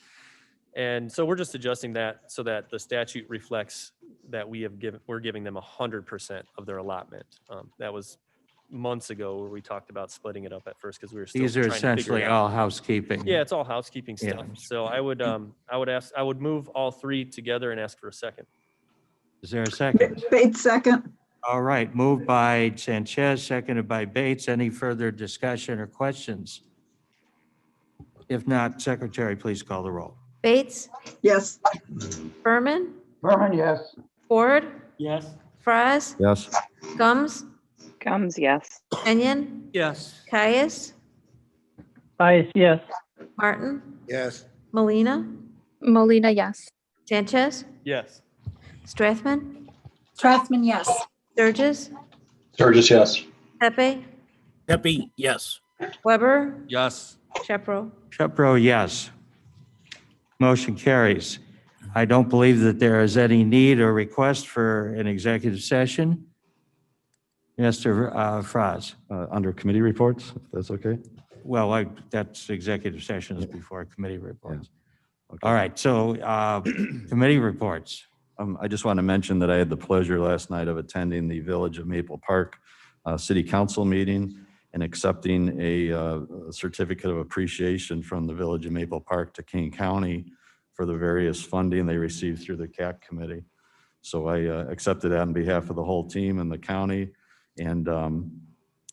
And so we're just adjusting that so that the statute reflects that we're giving them 100% of their allotment. That was months ago where we talked about splitting it up at first because we were still These are trying to figure essentially it out. all housekeeping. Yeah, it's all housekeeping stuff. Yeah. So I would move all three together and ask for a second. Is there a second? Bates, second. All right, moved by Sanchez, seconded by Bates. Any further discussion or questions? If not, Secretary, please call the roll. Bates, Yes. Berman, Berman, yes. Ford, Yes. Fries, Yes. Gums, Gums, yes. Kenyon, Yes. Caius, Bias, yes. Martin, Yes. Molina, Molina, yes. Sanchez, Yes. Strathman, Strathman, yes. Sturgis, Sturgis, yes. Pepe, Pepe, yes. Weber, Yes. Shepro. Shepro, yes. Motion carries. I don't believe that there is any need or request for an executive session. Mr. Fries. Under committee reports, if that's okay. Well, that's executive sessions before committee reports. Okay. All right, so committee reports. I just want to mention that I had the pleasure last night of attending the Village of Maple Park City Council meeting and accepting a certificate of appreciation from the Village of Maple Park to Kane County for the various funding they received through the CAC committee. So I accepted that on behalf of the whole team and the county. And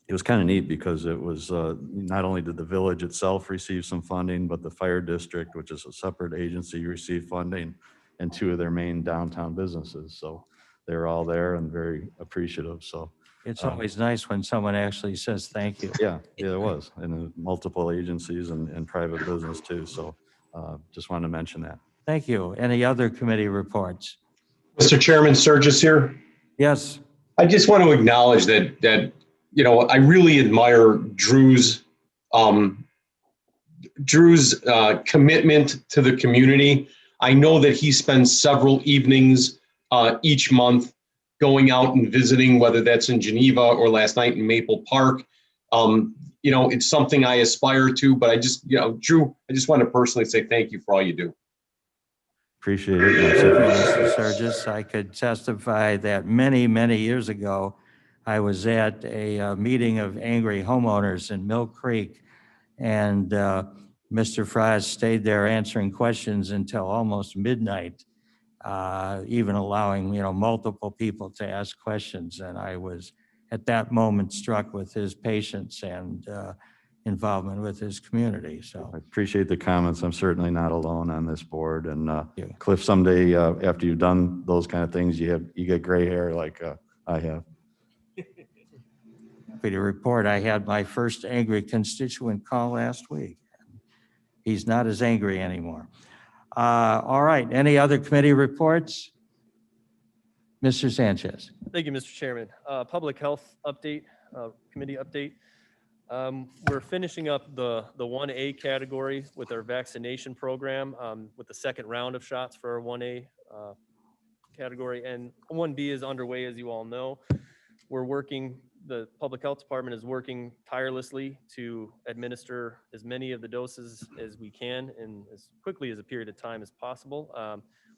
it was kind of neat because it was not only did the village itself receive some funding, but the fire district, which is a separate agency, received funding and two of their main downtown businesses. So they were all there and very appreciative. So It's always nice when someone actually says thank you. yeah, it was. And multiple agencies and private business too. So just wanted to mention that. Thank you. Any other committee reports? Mr. Chairman, Sturgis here. Yes. I just want to acknowledge that I really admire Drew's commitment to the community. I know that he spends several evenings each month going out and visiting, whether that's in Geneva or last night in Maple Park. It's something I aspire to, but I just, Drew, I just want to personally say thank you for all you do. Appreciate it. Mr. Sturgis, I could testify that many, many years ago, I was at a meeting of angry homeowners in Mill Creek, and Mr. Fries stayed there answering questions until almost midnight, even allowing, multiple people to ask questions. And I was at that moment struck with his patience and involvement with his community. So I appreciate the comments. I'm certainly not alone on this board. And Cliff, someday after you've done those kind of things, you get gray hair like I have. happy to report I had my first angry constituent call last week. He's not as angry anymore. All right, any other committee reports? Mr. Sanchez. Thank you, Mr. Chairman. Public health update, committee update. We're finishing up the 1A category with our vaccination program with the second round of shots for our 1A category, and 1B is underway, as you all know. The Public Health Department is working tirelessly to administer as many of the doses as we can in as quickly as a period of time as possible.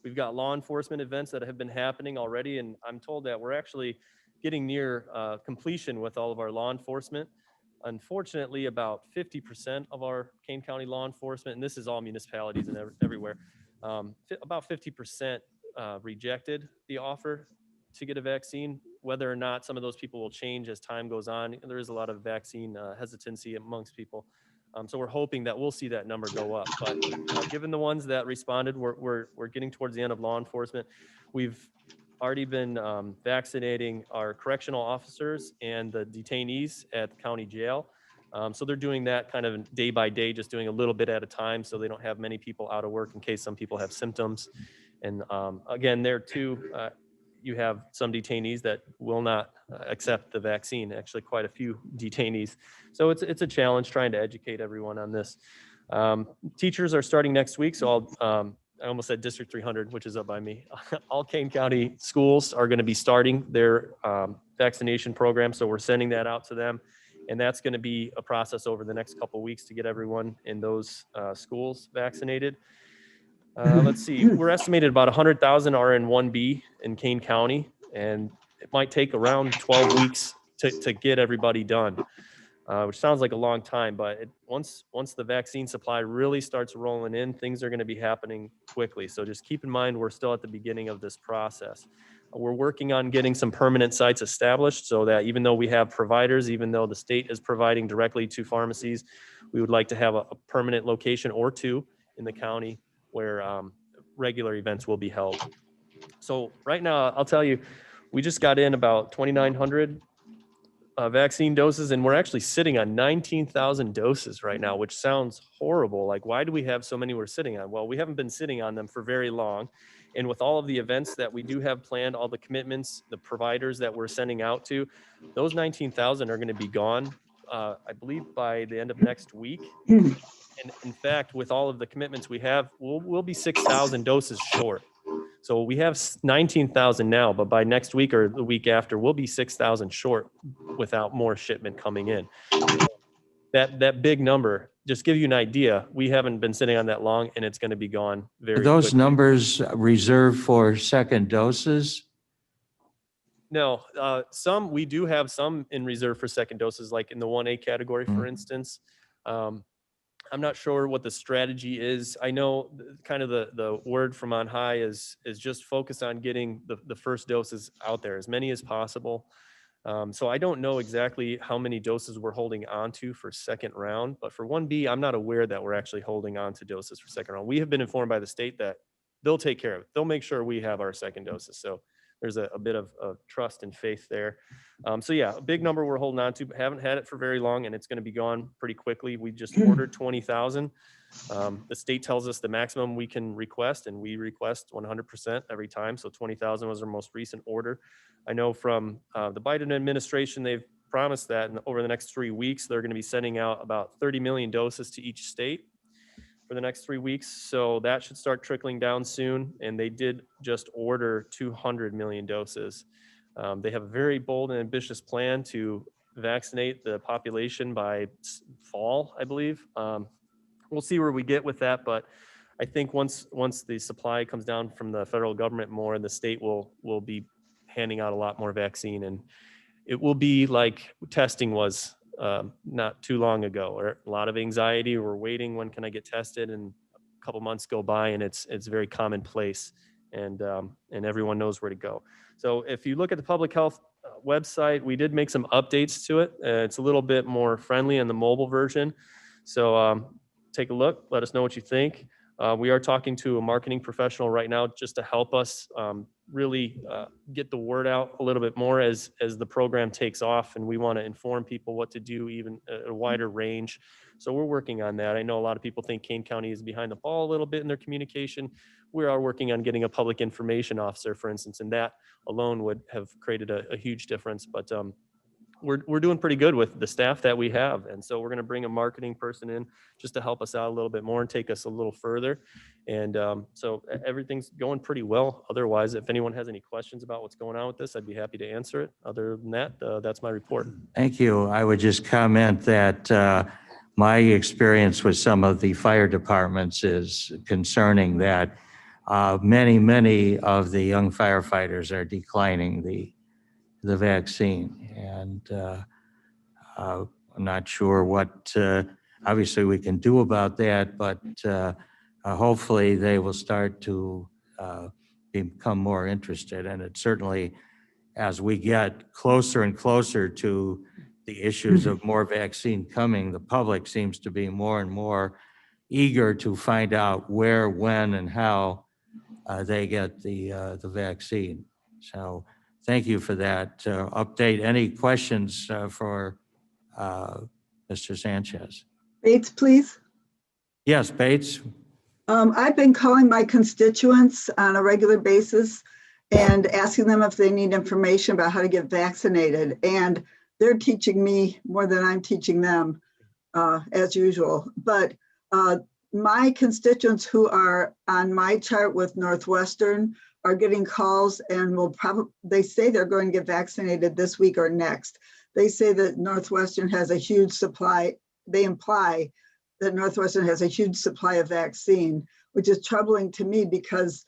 We've got law enforcement events that have been happening already, and I'm told that we're actually getting near completion with all of our law enforcement. Unfortunately, about 50% of our Kane County law enforcement, and this is all municipalities and everywhere, about 50% rejected the offer to get a vaccine. Whether or not some of those people will change as time goes on, there is a lot of vaccine hesitancy amongst people. So we're hoping that we'll see that number go up. But given the ones that responded, we're getting towards the end of law enforcement. We've already been vaccinating our correctional officers and the detainees at the county jail. So they're doing that kind of day by day, just doing a little bit at a time, so they don't have many people out of work in case some people have symptoms. And again, there too, you have some detainees that will not accept the vaccine, actually quite a few detainees. So it's a challenge trying to educate everyone on this. Teachers are starting next week, so I almost said District 300, which is up by me. All Kane County schools are going to be starting their vaccination program, so we're sending that out to them. And that's going to be a process over the next couple of weeks to get everyone in those schools vaccinated. Let's see, we're estimated about 100,000 are in 1B in Kane County, and it might take around 12 weeks to get everybody done, which sounds like a long time, but once the vaccine supply really starts rolling in, things are going to be happening quickly. So just keep in mind, we're still at the beginning of this process. We're working on getting some permanent sites established so that even though we have providers, even though the state is providing directly to pharmacies, we would like to have a permanent location or two in the county where regular events will be held. So right now, I'll tell you, we just got in about 2,900 vaccine doses, and we're actually sitting on 19,000 doses right now, which sounds horrible. Like, why do we have so many we're sitting on? Well, we haven't been sitting on them for very long. And with all of the events that we do have planned, all the commitments, the providers that we're sending out to, those 19,000 are going to be gone, I believe, by the end of next week. And in fact, with all of the commitments we have, we'll be 6,000 doses short. So we have 19,000 now, but by next week or the week after, we'll be 6,000 short without more shipment coming in. That big number, just give you an idea, we haven't been sitting on that long, and it's going to be gone very Are those quickly. numbers reserved for second doses? No, we do have some in reserve for second doses, like in the 1A category, for instance. I'm not sure what the strategy is. I know kind of the word from on high is just focus on getting the first doses out there, as many as possible. So I don't know exactly how many doses we're holding on to for second round, but for 1B, I'm not aware that we're actually holding on to doses for second round. We have been informed by the state that they'll take care of it. They'll make sure we have our second doses. So there's a bit of trust and faith there. So yeah, a big number we're holding on to, but haven't had it for very long, and it's going to be gone pretty quickly. We just ordered 20,000. The state tells us the maximum we can request, and we request 100% every time. So 20,000 was our most recent order. I know from the Biden administration, they've promised that over the next 3 weeks, they're going to be sending out about 30 million doses to each state for the next 3 weeks. So that should start trickling down soon. And they did just order 200 million doses. They have a very bold and ambitious plan to vaccinate the population by fall, I believe. We'll see where we get with that, but I think once the supply comes down from the federal government more, the state will be handing out a lot more vaccine, and it will be like testing was not too long ago, or a lot of anxiety. We're waiting, when can I get tested? And a couple months go by, and it's very commonplace, and everyone knows where to go. So if you look at the public health website, we did make some updates to it. It's a little bit more friendly in the mobile version. So take a look, let us know what you think. We are talking to a marketing professional right now just to help us really get the word out a little bit more as the program takes off, and we want to inform people what to do, even at a wider range. So we're working on that. I know a lot of people think Kane County is behind the ball a little bit in their communication. We are working on getting a public information officer, for instance, and that alone would have created a huge difference. But we're doing pretty good with the staff that we have. And so we're going to bring a marketing person in just to help us out a little bit more and take us a little further. And so everything's going pretty well. Otherwise, if anyone has any questions about what's going on with this, I'd be happy to answer it. Other than that, that's my report. Thank you. I would just comment that my experience with some of the fire departments is concerning that many of the young firefighters are declining the vaccine. And I'm not sure what obviously we can do about that, but hopefully they will start to become more interested. And it certainly, as we get closer and closer to the issues of more vaccine coming, the public seems to be more and more eager to find out where, when, and how they get the vaccine. So thank you for that update. Any questions for Mr. Sanchez? Bates, please. Yes, Bates? I've been calling my constituents on a regular basis and asking them if they need information about how to get vaccinated. And they're teaching me more than I'm teaching them, as usual. But my constituents who are on my chart with Northwestern are getting calls and will probably, they say they're going to get vaccinated this week or next. They say that Northwestern has a huge supply. They imply that Northwestern has a huge supply of vaccine, which is troubling to me because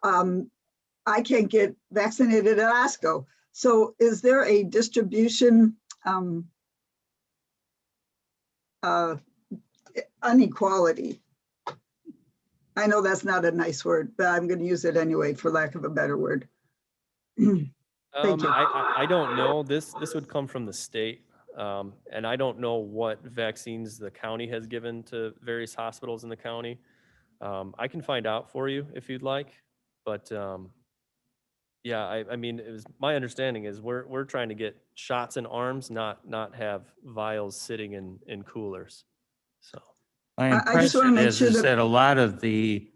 I can't get vaccinated at Osco. So is there a distribution inequality? I know that's not a nice word, but I'm going to use it anyway, for lack of a better word. Thank you. I don't know. This would come from the state. And I don't know what vaccines the county has given to various hospitals in the county. I can find out for you if you'd like, but yeah, I mean, it was, my understanding is we're trying to get shots in arms, not have vials sitting in coolers. So My I just want to impression make is, sure is that that a lot of the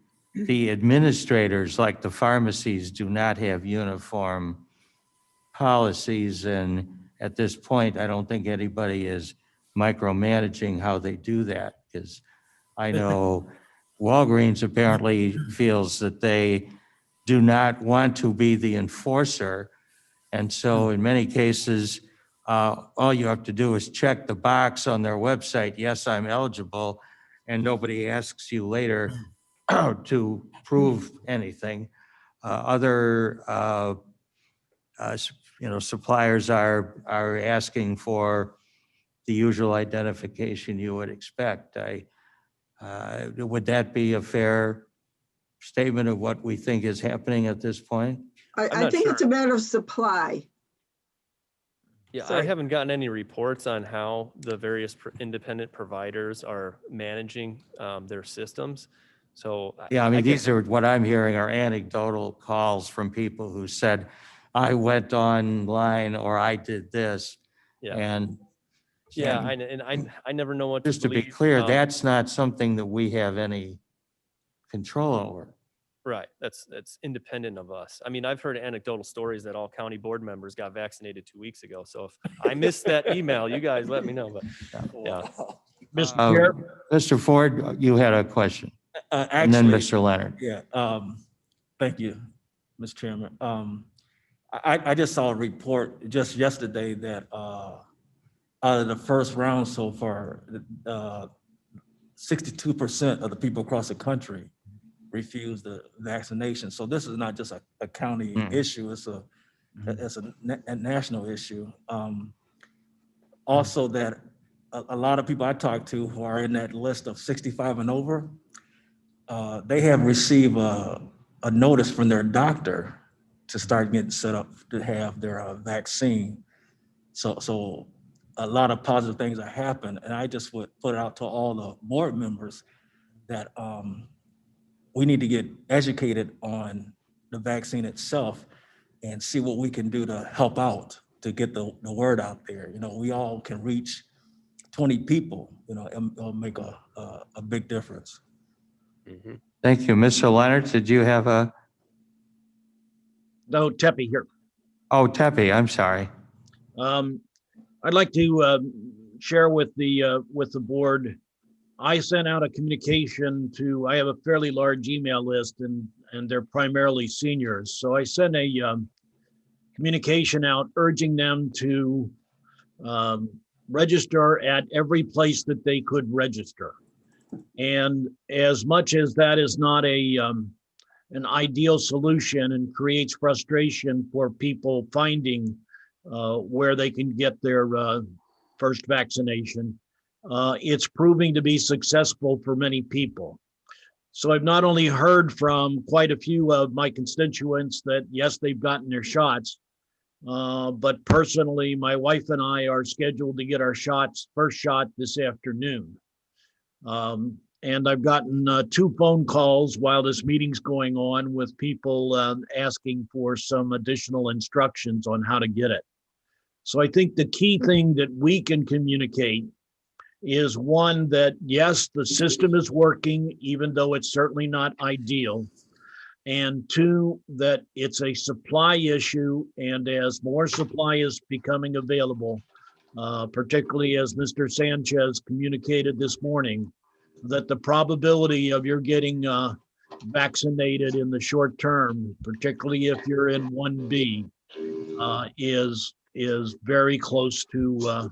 administrators, like the pharmacies, do not have uniform policies. And at this point, I don't think anybody is micromanaging how they do that, because I know Walgreens apparently feels that they do not want to be the enforcer. And so in many cases, all you have to do is check the box on their website, yes, I'm eligible, and nobody asks you later to prove anything. Other suppliers are asking for the usual identification you would expect. Would that be a fair statement of what we think is happening at this point? I think it's a matter of supply. yeah, Sorry. I haven't gotten any reports on how the various independent providers are managing their systems. So Yeah, I mean, these are, what I'm hearing are anecdotal calls from people who said, I went online or I did this. Yeah. And yeah, I never know what just to be believe. clear, that's not something that we have any control over. Right. That's independent of us. I mean, I've heard anecdotal stories that all county board members got vaccinated 2 weeks ago. So if I missed that email, you guys let me know. But yeah. Mr. Chair. Mr. Ford, you had a question. And then Mr. Leonard. Yeah, thank you, Mr. Chairman. I just saw a report just yesterday that out of the first round so far, 62% of the people across the country refused the vaccination. So this is not just a county issue, it's a national issue. Also that a lot of people I talk to who are in that list of 65 and over, they have received a notice from their doctor to start getting set up to have their vaccine. So a lot of positive things have happened, and I just would put it out to all the board members that we need to get educated on the vaccine itself and see what we can do to help out to get the word out there. You know, we all can reach 20 people, you know, and it'll make a big difference. Mm-hmm. Thank you. Mr. Leonard, did you have a? No, Tepe here. Oh, Tepe, I'm sorry. I'd like to share with the board. I sent out a communication to, I have a fairly large email list and they're primarily seniors. So I sent a communication out urging them to register at every place that they could register. And as much as that is not an ideal solution and creates frustration for people finding where they can get their first vaccination, it's proving to be successful for many people. So I've not only heard from quite a few of my constituents that, yes, they've gotten their shots, But personally, my wife and I are scheduled to get our first shot this afternoon. And I've gotten 2 phone calls while this meeting's going on with people asking for some additional instructions on how to get it. So I think the key thing that we can communicate is, one, that yes, the system is working, even though it's certainly not ideal. And 2, that it's a supply issue, and as more supply is becoming available, particularly as Mr. Sanchez communicated this morning, that the probability of your getting vaccinated in the short term, particularly if you're in 1B, is very close to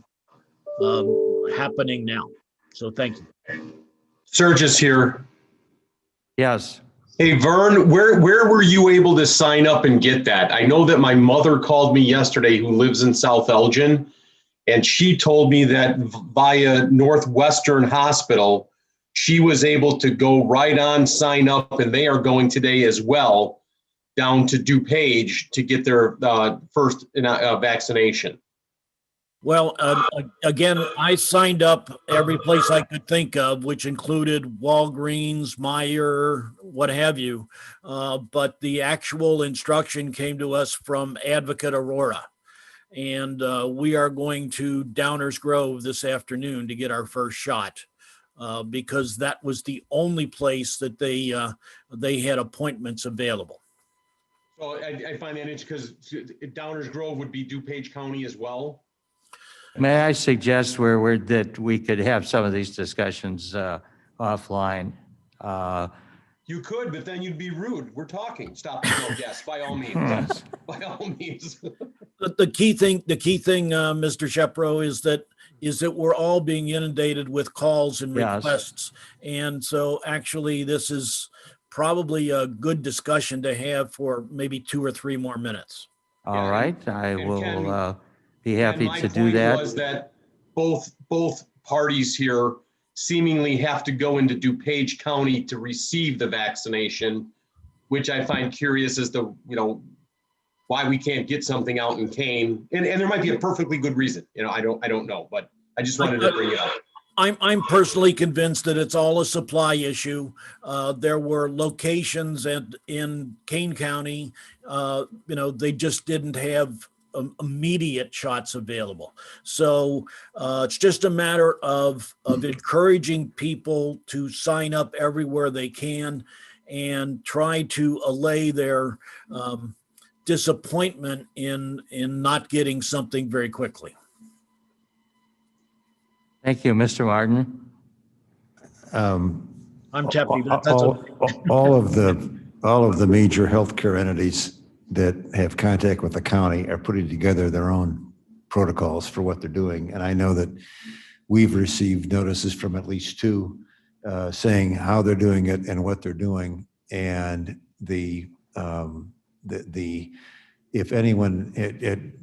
happening now. So thank you. Surges here. Yes. Hey, Vern, where were you able to sign up and get that? I know that my mother called me yesterday, who lives in South Elgin, and she told me that via Northwestern Hospital, she was able to go right on, sign up, and they are going today as well down to DuPage to get their first vaccination. Well, again, I signed up every place I could think of, which included Walgreens, Meijer, what have you. But the actual instruction came to us from Advocate Aurora. And we are going to Downers Grove this afternoon to get our first shot, because that was the only place that they had appointments available. So I find that interesting because Downers Grove would be DuPage County as well. May I suggest that we could have some of these discussions offline? You could, but then you'd be rude. We're talking. Stop. No, yes, by all means. By all means. The key thing, Mr. Shepro, is that we're all being inundated with calls and requests. Yes. And so actually this is probably a good discussion to have for maybe 2 or 3 more minutes. All right. I will be happy to do that. My point was that both parties here seemingly have to go into DuPage County to receive the vaccination, which I find curious as to, why we can't get something out in Kane. And there might be a perfectly good reason. I don't know, but I just wanted to bring it up. I'm personally convinced that it's all a supply issue. There were locations in Kane County, they just didn't have immediate shots available. So it's just a matter of encouraging people to sign up everywhere they can and try to allay their disappointment in not getting something very quickly. Thank you, Mr. Martin. I'm Teppy. All of the major healthcare entities that have contact with the county are putting together their own protocols for what they're doing. And I know that we've received notices from at least 2 saying how they're doing it and what they're doing. And if anyone,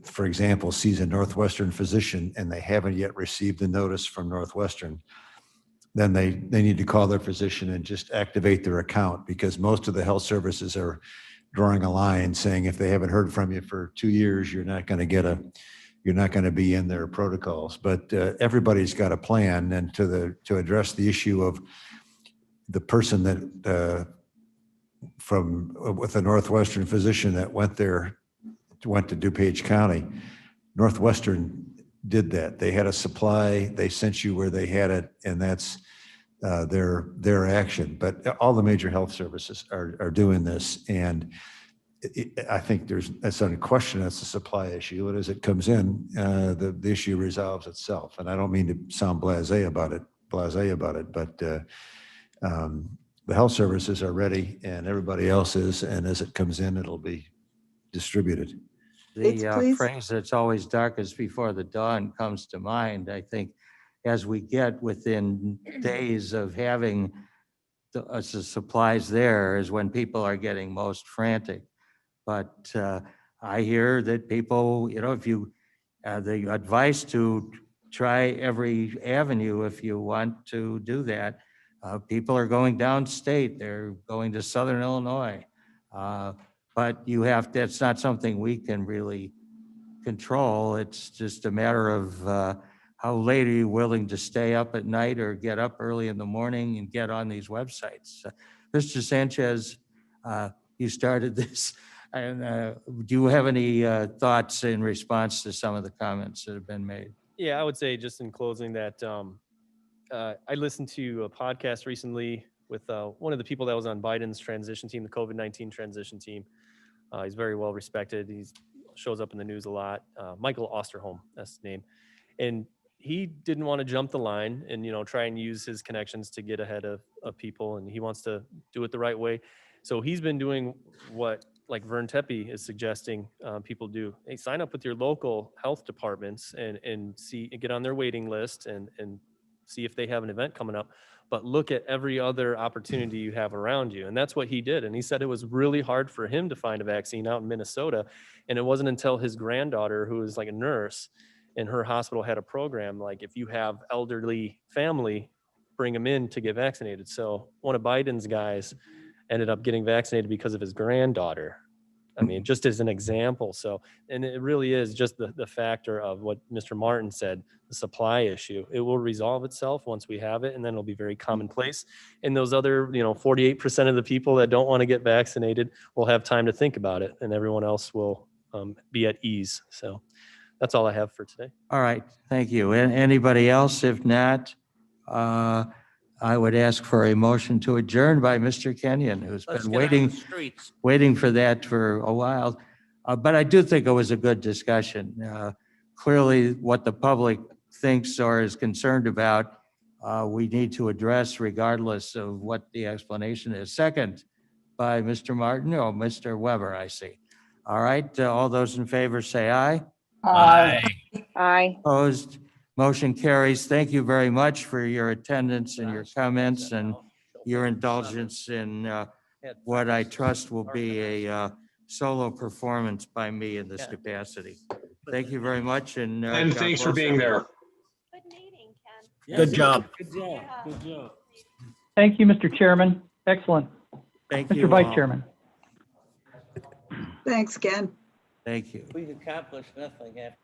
for example, sees a Northwestern physician and they haven't yet received the notice from Northwestern, then they need to call their physician and just activate their account, because most of the health services are drawing a line saying if they haven't heard from you for 2 years, you're not going to be in their protocols. But everybody's got a plan, and to address the issue of the person that with a Northwestern physician that went to DuPage County, Northwestern did that. They had a supply, they sent you where they had it, and that's their action. But all the major health services are doing this, and I think that's not a question. That's a supply issue, and as it comes in, the issue resolves itself. And I don't mean to sound blasé about it, but the health services are ready, and everybody else is. And as it comes in, it'll be distributed. The phrase "it's always darkest before the dawn" comes to mind. I think as we get within days of having the supplies there is when people are getting most frantic. But I hear that people, if the advice to try every avenue if you want to do that. People are going downstate. They're going to Southern Illinois. But it's not something we can really control. It's just a matter of how late are you willing to stay up at night or get up early in the morning and get on these websites. Mr. Sanchez, you started this. And do you have any thoughts in response to some of the comments that have been made? Yeah, I would say just in closing that I listened to a podcast recently with one of the people that was on Biden's transition team, the COVID-19 transition team. He's very well respected. He shows up in the news a lot. Michael Osterholm, that's his name. And he didn't want to jump the line and, try and use his connections to get ahead of people. And he wants to do it the right way. So he's been doing what like Vern Tepe is suggesting people do. Hey, sign up with your local health departments and get on their waiting list and see if they have an event coming up, but look at every other opportunity you have around you. And that's what he did. And he said it was really hard for him to find a vaccine out in Minnesota. And it wasn't until his granddaughter, who was like a nurse in her hospital, had a program, like if you have elderly family, bring them in to get vaccinated. So one of Biden's guys ended up getting vaccinated because of his granddaughter. I mean, just as an example. So, and it really is just the factor of what Mr. Martin said, the supply issue. It will resolve itself once we have it, and then it'll be very commonplace. And those other, 48% of the people that don't want to get vaccinated will have time to think about it, and everyone else will be at ease. So that's all I have for today. All right, thank you. And anybody else? If not, I would ask for a motion to adjourn by Mr. Kenyon, who's Let's been get on the streets. waiting for that for a while. But I do think it was a good discussion. Clearly, what the public thinks or is concerned about, we need to address regardless of what the explanation is. Second, by Mr. Martin, or Mr. Weber, I see. All right, all those in favor say aye. Aye. Aye. Opposed? Motion carries. Thank you very much for your attendance and your comments and your indulgence in what I trust will be a solo performance by me in this capacity. Thank you very much. And And God thanks for bless being there. Good meeting, Ken. Good job. Good job. Good job. Thank you, Mr. Chairman. Excellent. Thank you Mr. Vice all. Chairman. Thanks, Ken. Thank you. We accomplished nothing after